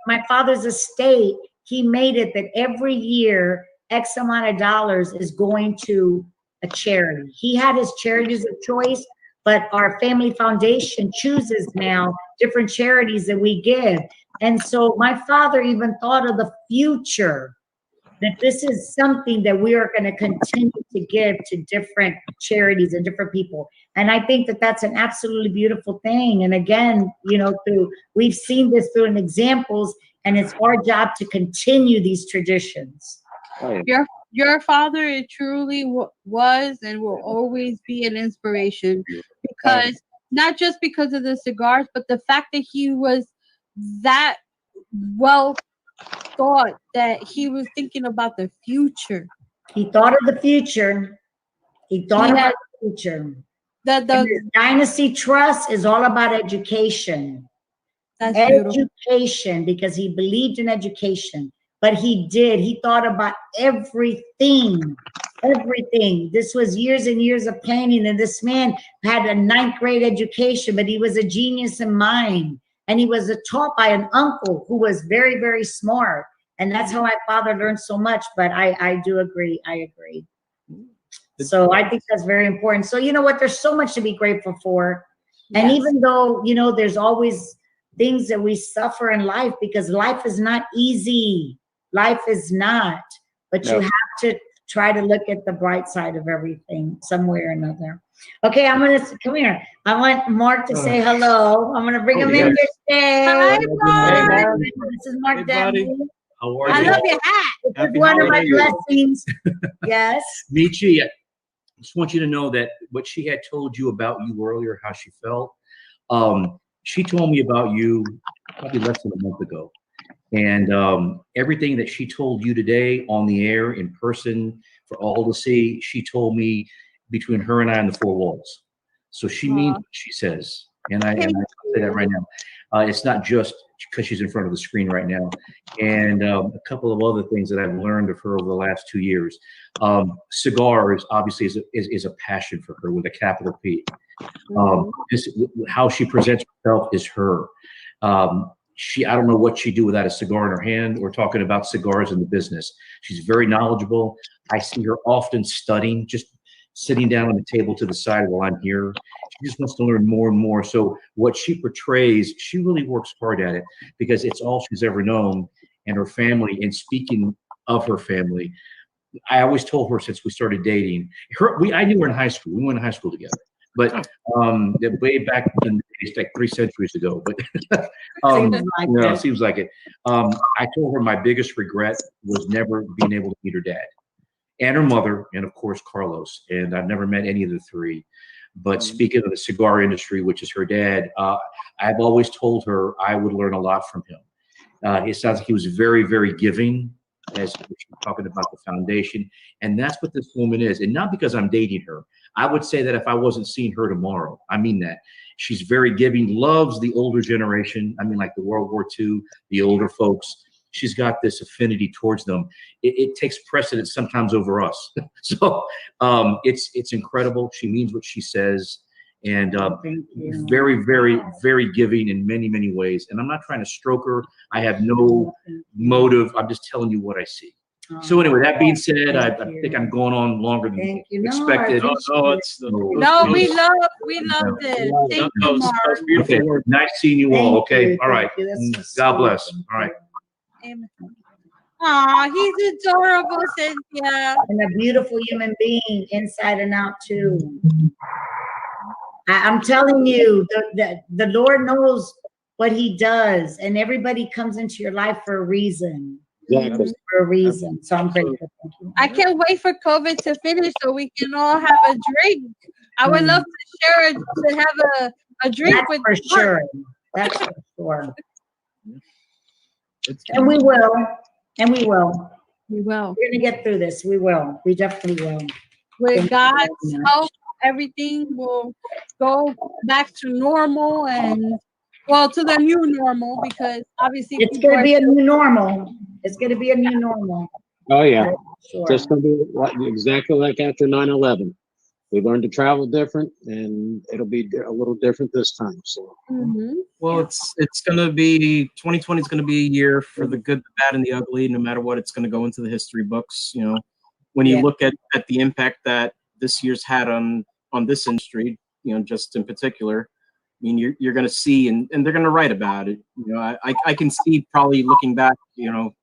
my father's estate, he made it that every year X amount of dollars is going to a charity. He had his charities of choice, but our family foundation chooses now different charities that we give. And so my father even thought of the future, that this is something that we are going to continue to give to different charities and different people. And I think that that's an absolutely beautiful thing. And again, you know, we've seen this through examples, and it's our job to continue these traditions. Your father truly was and will always be an inspiration, because not just because of the cigars, but the fact that he was that well thought, that he was thinking about the future. He thought of the future. He thought about the future. The Dynasty Trust is all about education. That's education, because he believed in education. But he thought about everything. This was years and years of planning. And this man had a 9th grade education, but he was a genius in mind. And he was taught by an uncle who was very, very smart. And that's how my father learned so much. But I do agree. I agree. So I think that's very important. So you know what? There's so much to be grateful for. And Yes. even though, you know, there's always things that we suffer in life, because life is not easy. Life is not. But you have to try to look at the bright side of everything some way or another. Okay, I'm going to come here. I want Mark to say hello. I'm going to bring him in here today. Hi, Mark. This is Mark Hey, buddy. Danny. How are I you? love your hat. It's Happy one of my holidays. blessings. Yes. Michi, I just want you to know that what she had told you about you earlier, how she felt, she told me about you probably less than a month ago. And everything that she told you today on the air, in person, for all to see, she told me between her and I on the four walls. So she means what she says. And I say that right now. It's not just because she's in front of the screen right now. And a couple of other things that I've learned of her over the last 2 years. Cigars obviously is a passion for her with a capital P. How she presents herself is her. I don't know what she'd do without a cigar in her hand or talking about cigars in the business. She's very knowledgeable. I see her often studying, just sitting down on the table to the side while I'm here. She just wants to learn more and more. So what she portrays, she really works hard at it because it's all she's ever known. And her family, and speaking of her family, I always told her since we started dating, I knew her in high school. We went to high school together. But way back in it's like 3 centuries ago. But it seems like it. I told her my biggest regret was never being able to meet her dad and her mother, and of course Carlos. And I've never met any of the three. But speaking of the cigar industry, which is her dad, I've always told her I would learn a lot from him. It sounds like he was very, very giving, as we're talking about the foundation. And that's what this woman is. And not because I'm dating her. I would say that if I wasn't seeing her tomorrow, I mean that. She's very giving, loves the older generation. I mean, like the World War II, the older folks. She's got this affinity towards them. It takes precedence sometimes over us. So it's incredible. She means what she says. And very, very, very giving in many, many ways. And I'm not trying to stroke her. I have no motive. I'm just telling you what I see. So anyway, that being said, I think I'm going on longer than expected. No, we loved it. Thank you, Mark. Okay, nice seeing you all. Okay, all right. God bless. All right. Amen. Aw, he's adorable, Cynthia. And a beautiful human being inside and out too. I'm telling you, the Lord knows what he does, and everybody comes into your life for a reason. Exactly. For a reason. So I'm grateful. I can't wait for COVID to finish so we can all have a drink. I would love to have a drink. That's with for Mark. sure. That's for sure. And we will. And we will. We will. We're gonna get through this. We will. We definitely will. With God's help, everything will go back to normal and to the new normal, because obviously It's gonna be a new normal. It's gonna be a new normal. Oh, yeah. Sure. Just going to be exactly like after 9/11. We learned to travel different, and it'll be a little different this time. So, Well, it's going to be 2020 is going to be a year for the good, the bad, and the ugly. No matter what, it's going to go into the history books. You know, when you look at the impact that this year's had on this industry, you know, just in particular, I mean, you're going to see, and they're going to write about it. You know, I can see probably looking back, you know,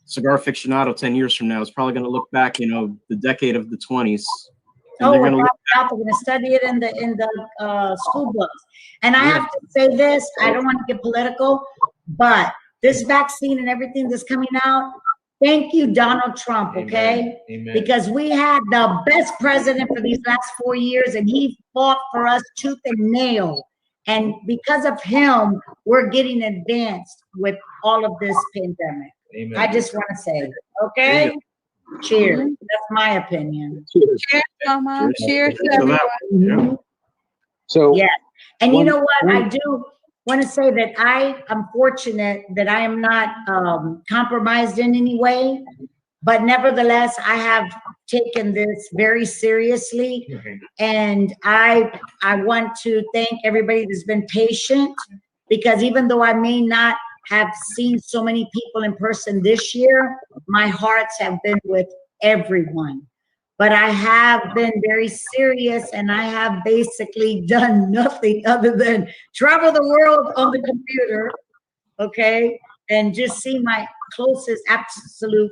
Cigar Aficionado 10 years from now is probably going to look back, you know, the decade of the 20s. And They're going to study it in the school books. And I have to say this, I don't want to get political, but this vaccine and everything that's coming out, thank you, Donald Trump, okay? Amen. Because we had the best president for these last 4 years, and he fought for us tooth and nail. And because of him, we're getting advanced with all of this pandemic. Amen. I just want to say, okay? Cheers. That's my opinion. Cheers, Mama. Cheers to everyone. so Yeah. And you know what? I do want to say that I am fortunate that I am not compromised in any way, but nevertheless, I have taken this very seriously. And I want to thank everybody that's been patient, because even though I may not have seen so many people in person this year, my hearts have been with everyone. but I have been very serious, and I have basically done nothing other than travel the world on the computer, okay, and just see my closest, absolute,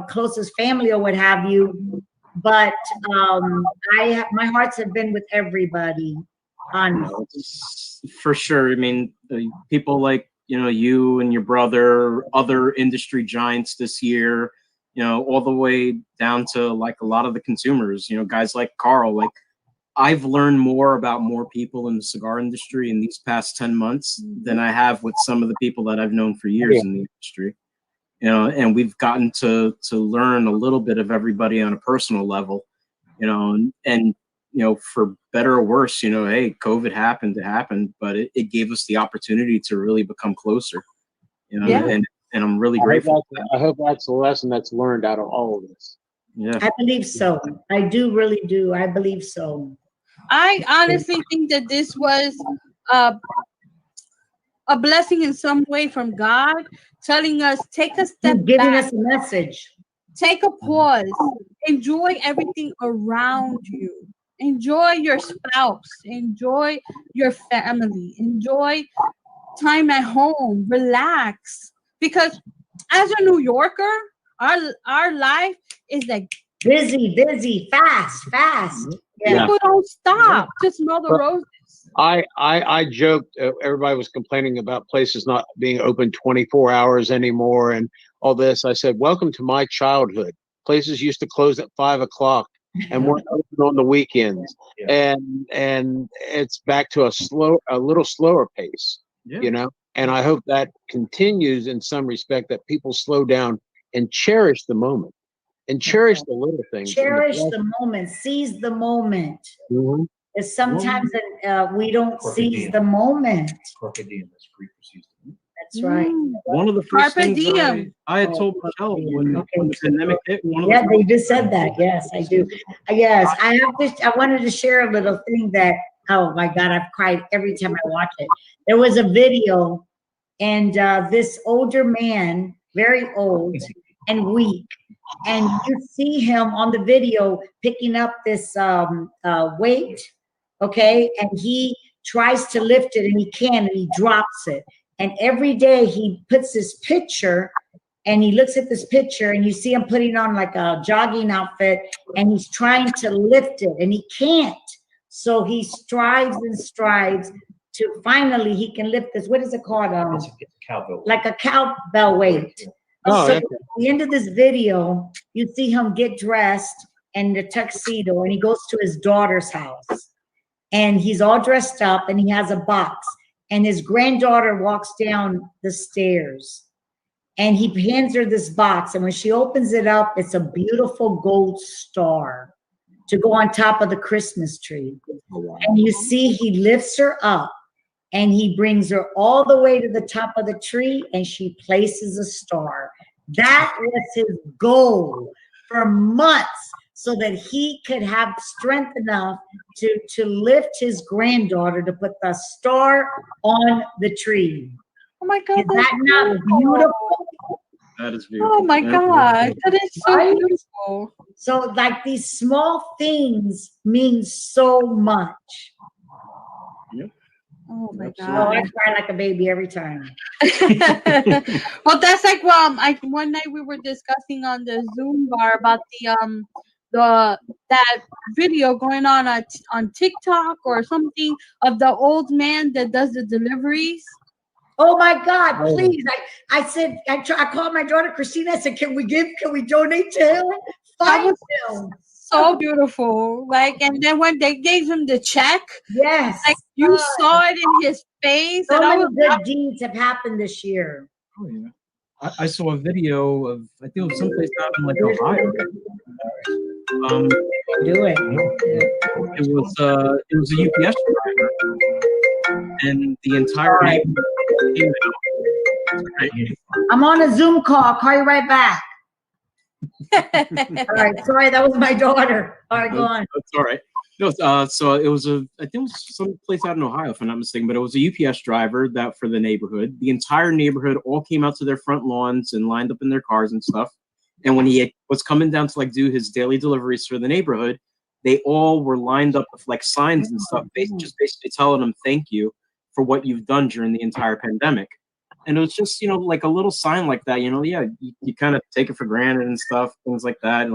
closest family or what have you. But my hearts have been with everybody. For sure. I mean, people like, you and your brother, other industry giants this year, all the way down to like a lot of the consumers, guys like Carl. Like, I've learned more about more people in the cigar industry in these past 10 months than I have with some of the people that I've known for years in the industry. And we've gotten to learn a little bit of everybody on a personal level, and for better or worse, hey, COVID happened, but it gave us the opportunity to really become closer, and I'm really grateful. I hope that's the lesson that's learned out of all of this. Yeah, I believe so. I do, really do. I believe so. I honestly think that this was a blessing in some way from God, telling us, take a step Giving back, us a message. take a pause, enjoy everything around you, enjoy your spouse, enjoy your family, enjoy time at home, relax. Because as a New Yorker, our life is like busy, fast. Yeah. People don't stop to smell the roses. I joked, everybody was complaining about places not being open 24 hours anymore and all this. I said, welcome to my childhood. Places used to close at 5 o'clock and weren't open on the weekends. And it's back to a little slower pace, and I hope that continues in some respect, that people slow down and cherish the moment and cherish the little things. Cherish the moment, seize the moment. Mm-hmm. Because sometimes we don't seize the moment. That's right. One of the first things I had told Michelle when the pandemic hit. They just said that. Yes, I do. Yes, I wanted to share a little thing that, oh my God, I've cried every time I watch it. There was a video, and this older man, very old and weak, and you see him on the video picking up this weight, okay, and he tries to lift it and he can, and he drops it. And every day he puts this picture and he looks at this picture, and you see him putting on like a jogging outfit, and he's trying to lift it and he can't. So he strives and strives to finally he can lift this. What is it called? It's a cowbell. Like a cowbell weight. Oh, so okay. at the end of this video, you see him get dressed in the tuxedo, and he goes to his daughter's house, and he's all dressed up, and he has a box, and his granddaughter walks down the stairs, and he hands her this box, and when she opens it up, it's a beautiful gold star to go on top of the Christmas tree. And you see he lifts her up, and he brings her all the way to the top of the tree, and she places a star. That was his goal for months, so that he could have strength enough to lift his granddaughter to put the star on the tree. Oh my God. Is that not beautiful? That is beautiful. Oh my God. That is so beautiful. So like these small things mean so much. Yep. Oh my Oh, God. I cry like a baby every time. Well, that's like one night we were discussing on the Zoom bar about that video going on TikTok or something of the old man that does the deliveries. Oh my God, please. I said, I called my daughter Christina. I said, can we donate to him? Find him. So beautiful. Like, and then when they gave him the check, yes, like you saw it in his face. So and many good deeds have happened this year. Oh yeah. I saw a video of, I think it was someplace out in like Ohio. Do it. It was a UPS driver, and the entire neighborhood came out. I'm on a Zoom call. I'll call you right back. All right, sorry, that was my daughter. All right, go on. That's all right. No, so it was I think it was some place out in Ohio, if I'm not mistaken, but it was a UPS driver that for the neighborhood. The entire neighborhood all came out to their front lawns and lined up in their cars and stuff. And when he was coming down to like do his daily deliveries for the neighborhood, they all were lined up with like signs and stuff, just basically telling him thank you for what you've done during the entire pandemic. And it was just, you know, like a little sign like that, you know, yeah, you kind of take it for granted and stuff, things like that. And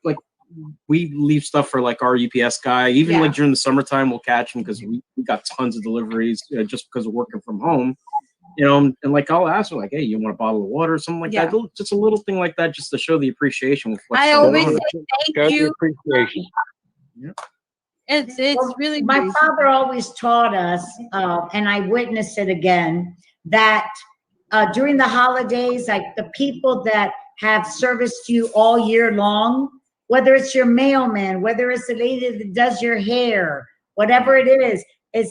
like we leave stuff for like our UPS guy, even like during the summertime, we'll catch him because we got tons of deliveries just because of working from home, you know, and like I'll ask her like, hey, you want a bottle of water or something like that? Just a little thing like that, just to show the appreciation. I always say thank you. Appreciation. Yeah. It's really my nice. father always taught us, and I witnessed it again, that during the holidays, like the people that have serviced you all year long, whether it's your mailman, whether it's the lady that does your hair, whatever it is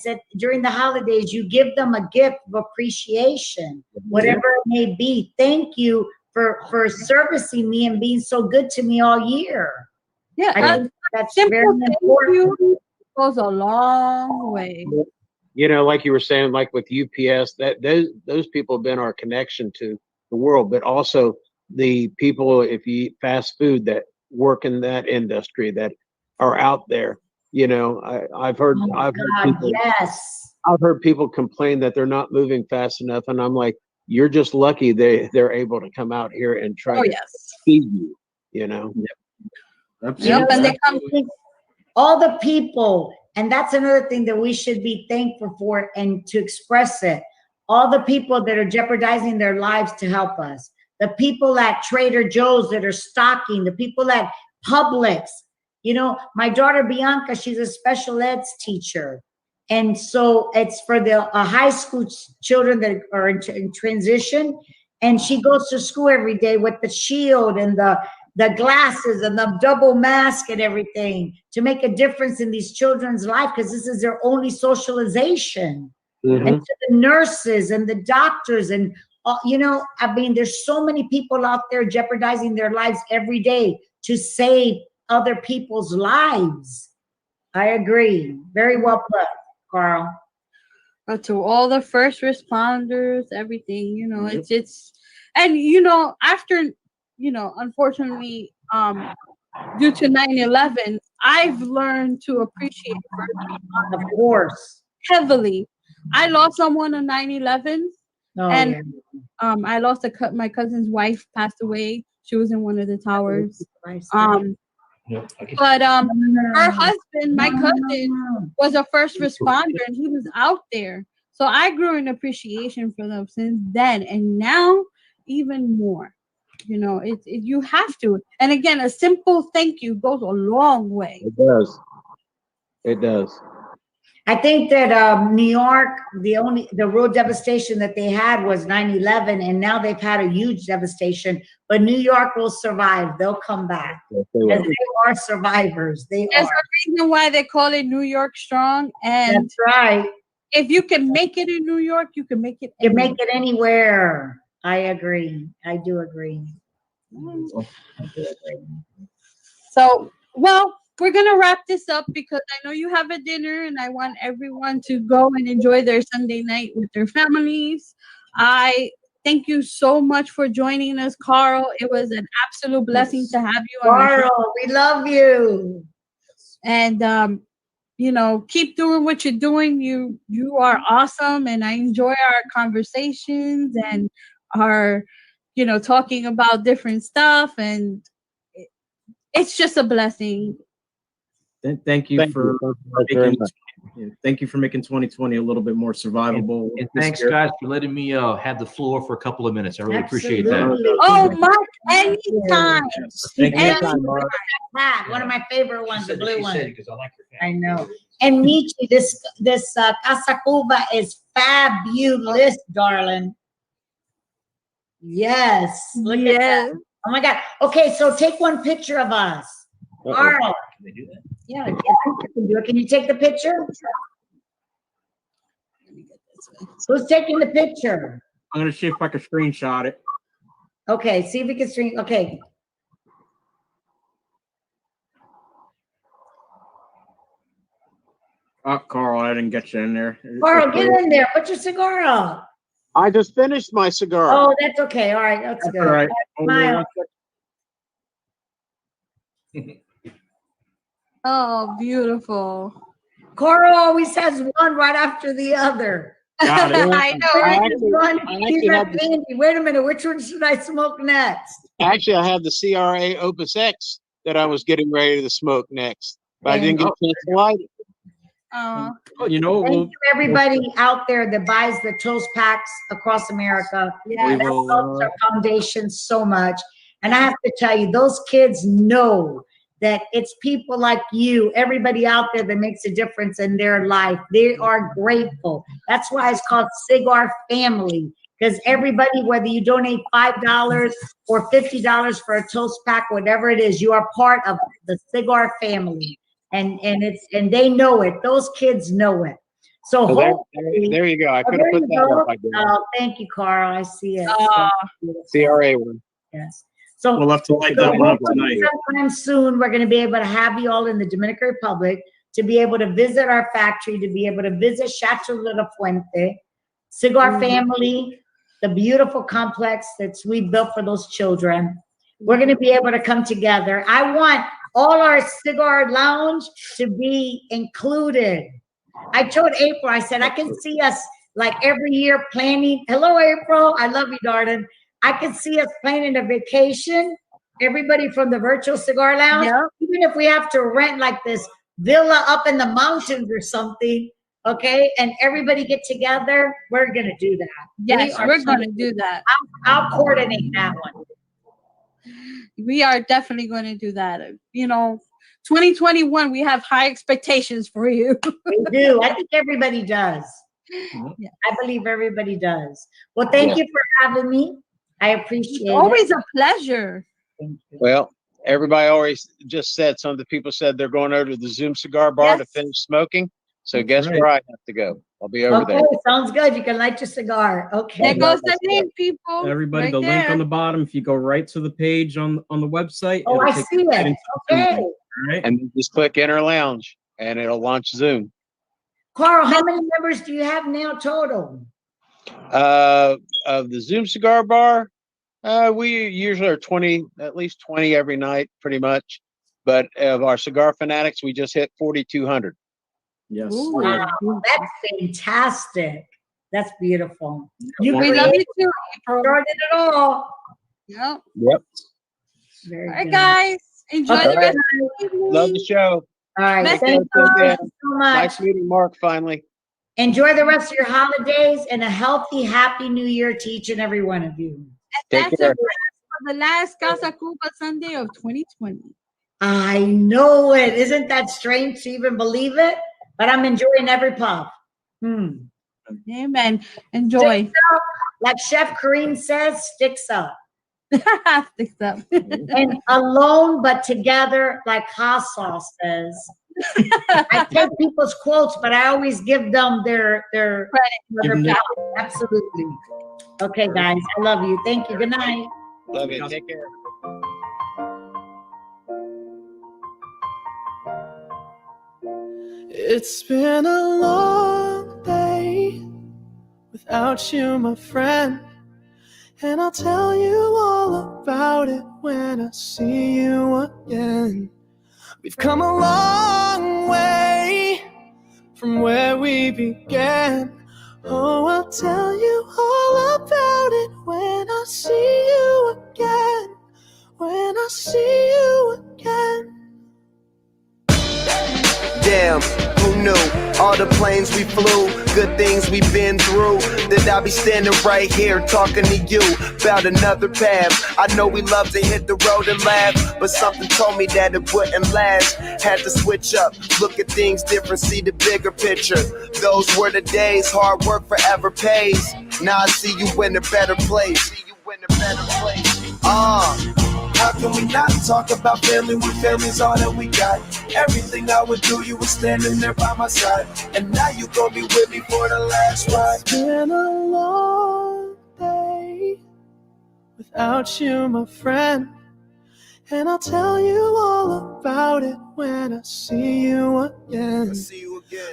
that during the holidays, you give them a gift of appreciation, whatever it may be. Thank you for servicing me and being so good to me all year. Yeah, I think that's simple very thank important. you goes a long way. You know, like you were saying, like with UPS, that those people have been our connection to the world, but also the people, if you eat fast food, that work in that industry, that are out there. You know, I've heard people, I've heard people complain that they're not moving fast enough, and I'm like, you're just lucky they're able to come out here and try to feed you. You know. Yep, and they come, all the people, and that's another thing that we should be thankful for and to express it. All the people that are jeopardizing their lives to help us. The people at Trader Joe's that are stocking, the people at Publix. You know, my daughter Bianca, she's a special ed teacher. And so it's for the high school children that are in transition. And she goes to school every day with the shield and the glasses and the double mask and everything to make a difference in these children's life, because this is their only socialization. And to the nurses and the doctors and, you know, I mean, there's so many people out there jeopardizing their lives every day to save other people's lives. I agree. Very well put, Carl. To all the first responders, everything, you know, it's, and, you know, after, you know, unfortunately, due to 9/11, I've learned to appreciate first responders, of course, heavily. I lost someone on 9/11, and I lost my cousin's wife passed away. She was in one of the towers. But her husband, my cousin, was a first responder, and he was out there. So I grew an appreciation for them since then, and now even more. You know, you have to. And again, a simple thank you goes a long way. It does. It does. I think that New York, the real devastation that they had was 9/11, and now they've had a huge devastation. But New York will survive. They'll come back. Yes, they are survivors. There's a reason why they call it New York Strong. And that's right. If you can make it in New York, you can make it anywhere. You make it anywhere. I agree. I do agree. So, well, we're going to wrap this up because I know you have a dinner and I want everyone to go and enjoy their Sunday night with their families. I thank you so much for joining us, Carl. It was an absolute blessing to have you on Carl, we love you. And, you know, keep doing what you're doing. You are awesome. And I enjoy our conversations and our, you know, talking about different stuff. And it's just a blessing. Thank you for making 2020 a little bit more survivable. And thanks, guys, for letting me have the floor for a couple of minutes. I really appreciate that. Oh, Mark, anytime. Thank you. Anytime, Mark. One of my favorite ones, the blue one. Because I like your I know. And Michi, this Casa Cuba is fabulous, darling. Yes. Look at that. Oh my God. Okay, so take one picture of us. Carl. Can they do that? Yeah, I can do it. Can you take the picture? Who's taking the picture? I'm gonna see if I can screenshot it. Okay, see if we can screen. Okay. Oh, Carl, I didn't get you in there. Carl, get in there. Put your cigar up. I just finished my cigar. Oh, that's okay. All right, that's good. All right. Smile. Oh, beautiful. Carl always has one right after the other. Got it. I know. Wait a minute, which one should I smoke next? Actually, I have the CRA Opus X that I was getting ready to smoke next, but I didn't get a chance to light it. Oh, Well, you know, Thank we'll, you, everybody out there that buys the toast packs across America. yeah. That helps our foundation so much. And I have to tell you, those kids know that it's people like you, everybody out there that makes a difference in their life. They are grateful. That's why it's called Cigar Family, because everybody, whether you donate $5 or $50 for a toast pack, whatever it is, you are part of the Cigar Family. And they know it. Those kids know it. So There you go. I could have put that up. I guess. Oh, thank you, Carl. I see it. CRA one. Yes. So we'll have to light that one up tonight. sometime soon, we're going to be able to have you all in the Dominican Republic to be able to visit our factory, to be able to visit Chateau de la Fuente, Cigar Family, the beautiful complex that's we built for those children. We're going to be able to come together. I want all our cigar lounge to be included. I told April, I said, I can see us like every year planning. Hello, April. I love you, darling. I can see us planning a vacation, everybody from the virtual cigar lounge, even if we have to rent like this villa up in the mountains or something, okay? And everybody get together, we're gonna do that. Yes, we're gonna do that. I'll coordinate that one. We are definitely going to do that. You know, 2021, we have high expectations for you. We do. I think everybody does. Yeah. I believe everybody does. Well, thank you for having me. I appreciate it. Always a pleasure. Thank you. Well, everybody always just said, some of the people said they're going over to the ZOOM Cigar Bar to finish smoking. So guess where I have to go? I'll be over there. Sounds good. You can light your cigar. Okay. There goes the link, people. Everybody, right the link there. on the bottom. If you go right to the page on the website, Oh, it'll I take see you right it. into the Okay. Zoom. All right. And then just click Enter Lounge and it'll launch Zoom. Carl, how many members do you have now total? Of the ZOOM Cigar Bar, we usually are 20, at least 20 every night, pretty much. But of our Cigar Fanatics, we just hit 4,200. Yes. Wow, that's fantastic. That's beautiful. We love you too, April. Started it all. Yep. Yep. Very All right, good. guys. Enjoy Okay. the rest of the evening. Love the show. All right. Thank Thank you. you so much. Nice meeting Mark finally. Enjoy the rest of your holidays and a healthy, happy new year to each and every one of you. Take That's care. a wrap for the last Casa Cuba Sunday of 2020. I know it. Isn't that strange to even believe it? But I'm enjoying every puff. Amen. Enjoy. Sticks up. Like Chef Kareem says, sticks up. Sticks up. And alone but together, like Hassel says. I take people's quotes, but I always give them their Credit. Absolutely. Okay, guys, I love you. Thank you. Good night. Love you. Take care. It's been a long day without you, my friend, and I'll tell you all about it when I see you again. We've come a long way from where we began. Oh, I'll tell you all about it when I see you again. When I see you again. Damn, who knew? All the planes we flew, good things we've been through, that I'll be standing right here talking to you about another path. I know we love to hit the road and laugh, but something told me that it wouldn't last. Had to switch up, look at things different, see the bigger picture. Those were the days, hard work forever pays. Now I see you in a better place. How can we not talk about family when family's all that we got? Everything I would do, you were standing there by my side. And now you gon' be with me for the last ride. It's been a long day without you, my friend, and I'll tell you all about it when I see you again.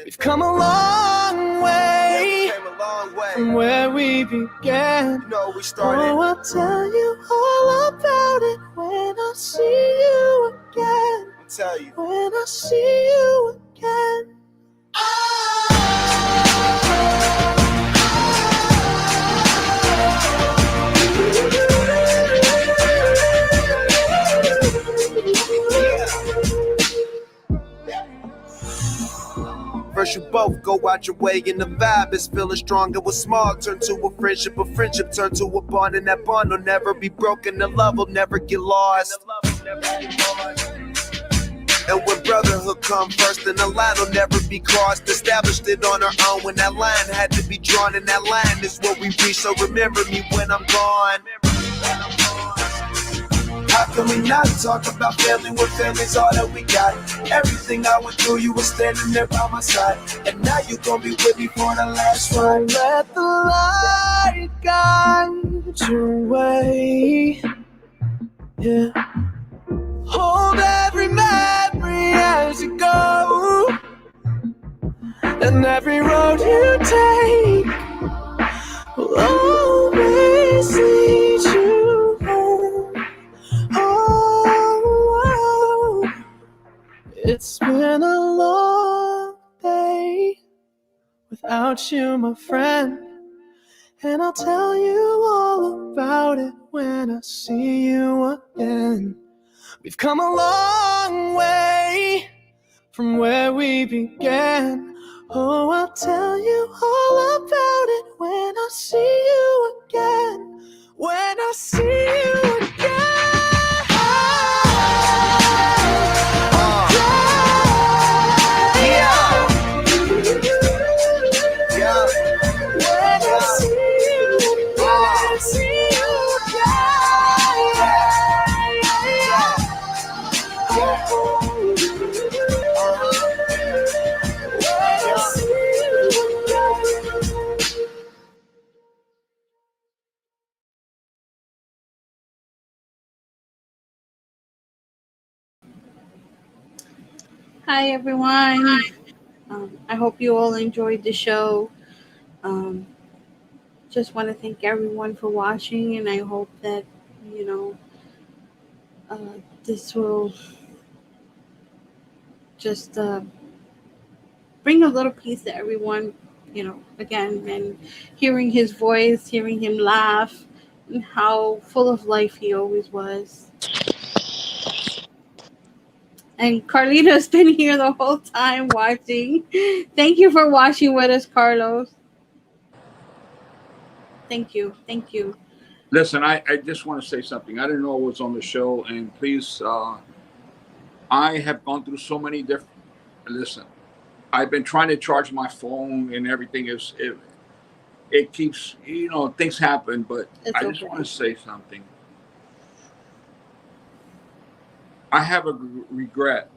We've come a long way long way. from where we began. You know, we started. Oh, I'll tell you all about it when I see you again. I'll tell you. When I see you again. First you both go out your way and the vibe is feeling strong. It was small, turn to a friendship turn to a bond, and that bond will never be broken. The love will never get lost. And when brotherhood come first, then the line will never be crossed. Established it on our own when that line had to be drawn, and that line is what we reach. So remember me when I'm gone. How can we not talk about family when family's all that we got? Everything I went through, you were standing there by my side, and now you gon' be with me for the last ride. Let the light guide your way. Yeah. Hold every memory as you go, and every road you take will always lead you home. Oh, it's been a long day without you, my friend, and I'll tell you all about it when I see you again. We've come a long way from where we began. Oh, I'll tell you all about it when I see you again. When I see you again. Hi, everyone. I hope you all enjoyed the show. Just want to thank everyone for watching, and I hope that, you know, this will just bring a little peace to everyone, you know, again, and hearing his voice, hearing him laugh, and how full of life he always was. And Carlito's been here the whole time watching. Thank you for watching with us, Carlos. Thank you. Thank you. Listen, I just want to say something. I didn't know it was on the show, and please, I have gone through so many different. Listen, I've been trying to charge my phone, and everything it keeps, you know, things happen. But I just want to say something. I have a regret,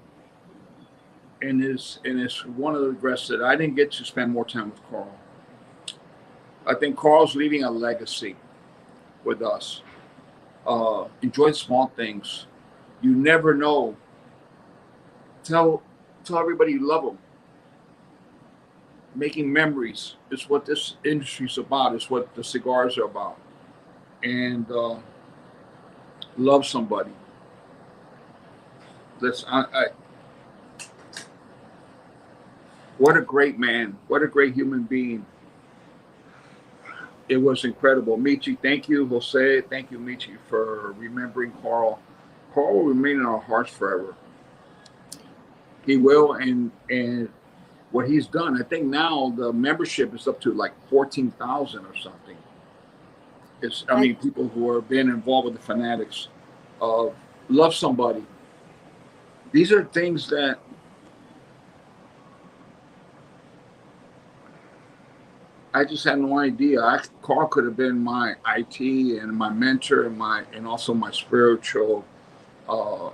and it's one of the regrets that I didn't get to spend more time with Carl. I think Carl's leaving a legacy with us. Enjoy small things. You never know. Tell everybody you love them. Making memories is what this industry's about. It's what the cigars are about. And love somebody. What a great man. What a great human being. It was incredible. Michi, thank you. Jose, thank you, Michi, for remembering Carl. Carl will remain in our hearts forever. He will, and what he's done, I think now the membership is up to like 14,000 or something. I mean, people who are being involved with the Fanatics. Love somebody. These are things that I just had no idea. Carl could have been my IT and my mentor and also my spiritual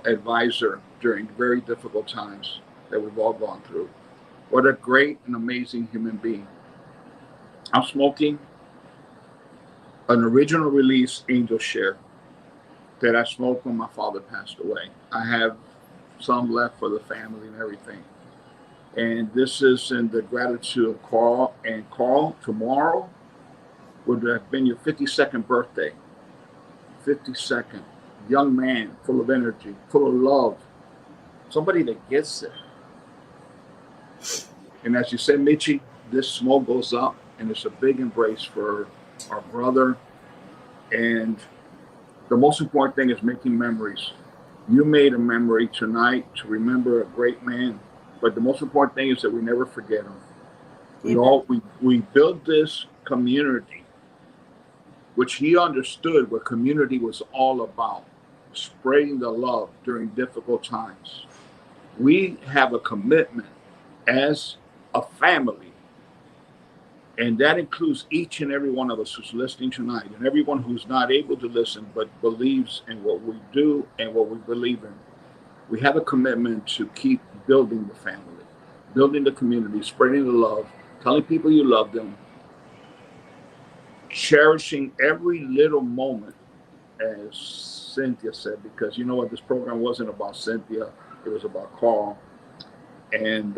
advisor during very difficult times that we've all gone through. What a great and amazing human being. I'm smoking an original release Angel Share that I smoked when my father passed away. I have some left for the family and everything. And this is in the gratitude of Carl. And Carl, tomorrow would have been your 52nd birthday. 52nd. Young man, full of energy, full of love. Somebody that gets it. And as you said, Michi, this smoke goes up, and it's a big embrace for our brother. And the most important thing is making memories. You made a memory tonight to remember a great man, but the most important thing is that we never forget him. We built this community, which he understood what community was all about, spreading the love during difficult times. We have a commitment as a family, and that includes each and every one of us who's listening tonight, and everyone who's not able to listen but believes in what we do and what we believe in. We have a commitment to keep building the family, building the community, spreading the love, telling people you love them, cherishing every little moment, as Cynthia said, because you know what, this program wasn't about Cynthia, it was about Carl. And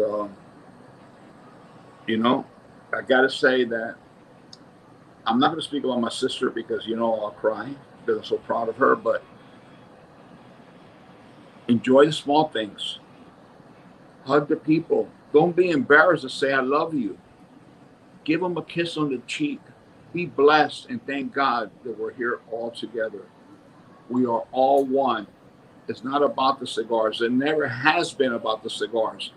you know, I gotta say that I'm not gonna speak about my sister because you know I'll cry because I'm so proud of her, but enjoy the small things. Hug the people. Don't be embarrassed to say I love you. Give them a kiss on the cheek. Be blessed and thank God that we're here all together. We are all one. It's not about the cigars. It never has been about the cigars.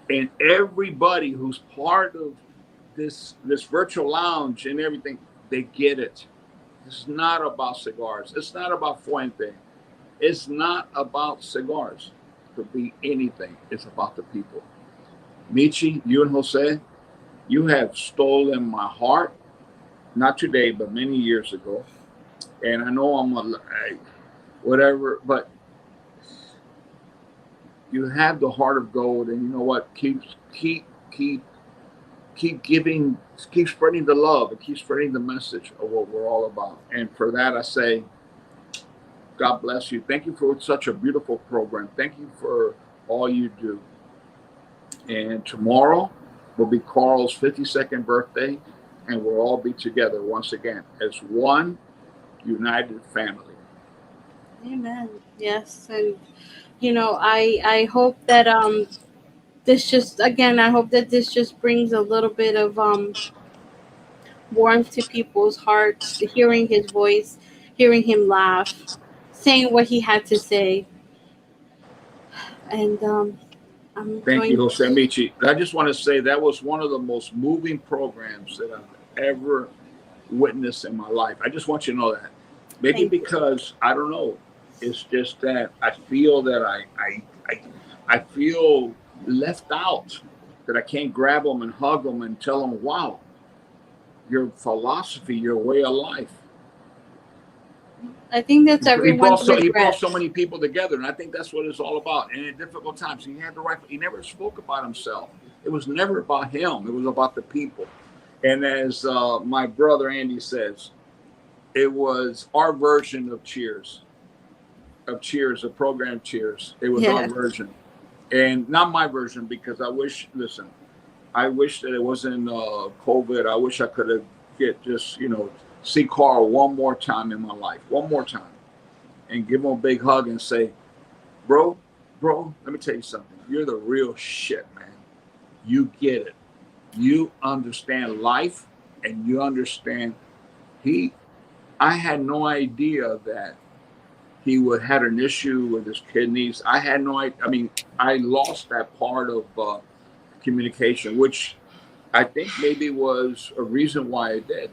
And everybody who's part of this virtual lounge and everything, they get it. It's not about cigars. It's not about Fuente. It's not about cigars. It could be anything. It's about the people. Michi, you and Jose, you have stolen my heart, not today, but many years ago. And I know I'm whatever, but you have the heart of gold, and you know what? Keep giving, keep spreading the love, and keep spreading the message of what we're all about. And for that, I say, God bless you. Thank you for such a beautiful program. Thank you for all you do. And tomorrow will be Carl's 52nd birthday, and we'll all be together once again as one united family. Amen. Yes, and you know, I hope that this just, again, I hope that this just brings a little bit of warmth to people's hearts, hearing his voice, hearing him laugh, saying what he had to say. And Thank you, Jose Michi. I just want to say that was one of the most moving programs that I've ever witnessed in my life. I just want you to know that. Maybe because, I don't know, it's just that I feel that I feel left out, that I can't grab them and hug them and tell them, wow, your philosophy, your way of life. I think that's everyone's regret. He brought so many people together, and I think that's what it's all about. And in difficult times, he had the right. He never spoke about himself. It was never about him. It was about the people. And as my brother Andy says, it was our version of Cheers, of program Cheers. It was our version, and not my version, because I wish. Listen, I wish that it wasn't COVID. I wish I could have see Carl one more time in my life, one more time, and give him a big hug and say, bro, let me tell you something. You're the real shit, man. You get it. You understand life, and you understand I had no idea that he had an issue with his kidneys. I had no idea. I mean, I lost that part of communication, which I think maybe was a reason why I did.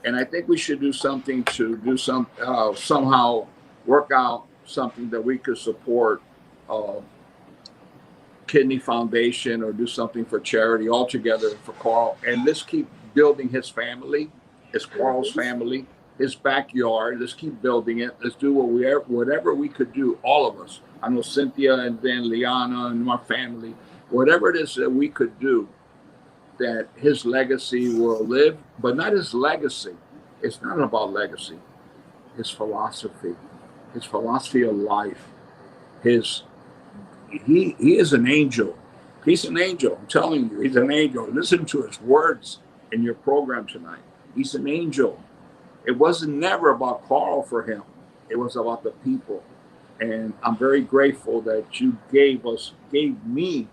And I think we should do something to do somehow work out something that we could support Kidney Foundation or do something for charity altogether for Carl. And let's keep building his family. It's Carl's family, his backyard. Let's keep building it. Let's do whatever we could do, all of us. I know Cynthia and then Liana and my family, whatever it is that we could do, that his legacy will live, but not his legacy. It's not about legacy. His philosophy of life. He is an angel. He's an angel. I'm telling you, he's an angel. Listen to his words in your program tonight. He's an angel. it wasn't never about Carl for him. It was about the people. And I'm very grateful that you gave me,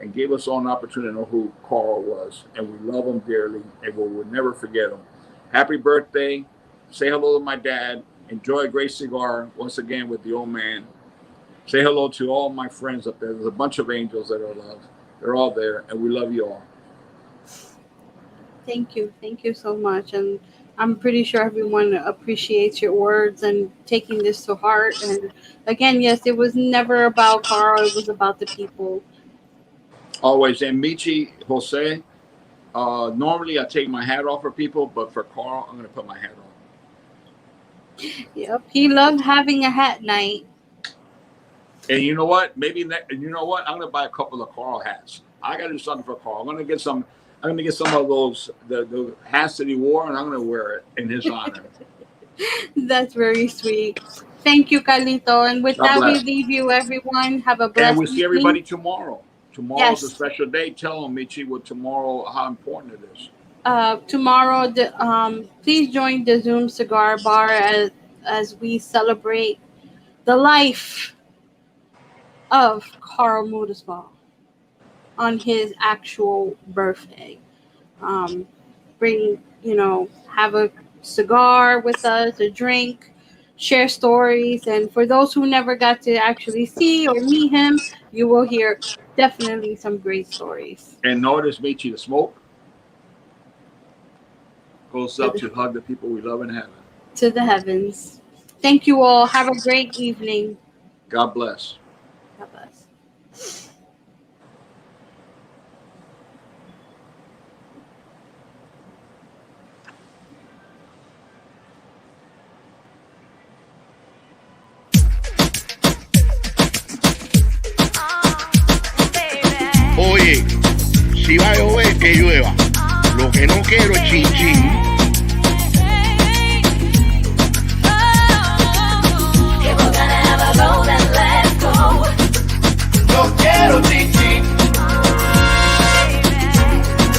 and gave us all an opportunity to know who Carl was. And we love him dearly, and we will never forget him. Happy birthday. Say hello to my dad. Enjoy a great cigar once again with the old man. Say hello to all my friends up there. There's a bunch of angels that are loved. They're all there, and we love you all. Thank you. Thank you so much. And I'm pretty sure everyone appreciates your words and taking this to heart. And again, yes, it was never about Carl. It was about the people. Always. And Michi, Jose, normally I take my hat off for people, but for Carl, I'm going to put my hat on. Yep. He loved having a hat night. And you know what? I'm going to buy a couple of Carl hats. I got to do something for Carl. I'm going to get some of those, the hats that he wore, and I'm going to wear it in his honor. That's very sweet. Thank you, Carlito. And with that, we leave you, everyone. Have a blessed And we'll see evening. everybody tomorrow. Tomorrow's a Yes. special day. Tell them, Michi, how important it is. Tomorrow, please join the ZOOM Cigar Bar as we celebrate the life of Carl Moodispaugh on his actual birthday. Have a cigar with us, a drink, share stories, and for those who never got to actually see or meet him, you will hear definitely some great stories. And notice, Michi, the smoke goes up to hug the people we love in heaven. To the heavens. Thank you all. Have a great evening. God bless. God bless. Oye, si va a llover, que llueva. Lo que no quiero es chin chin.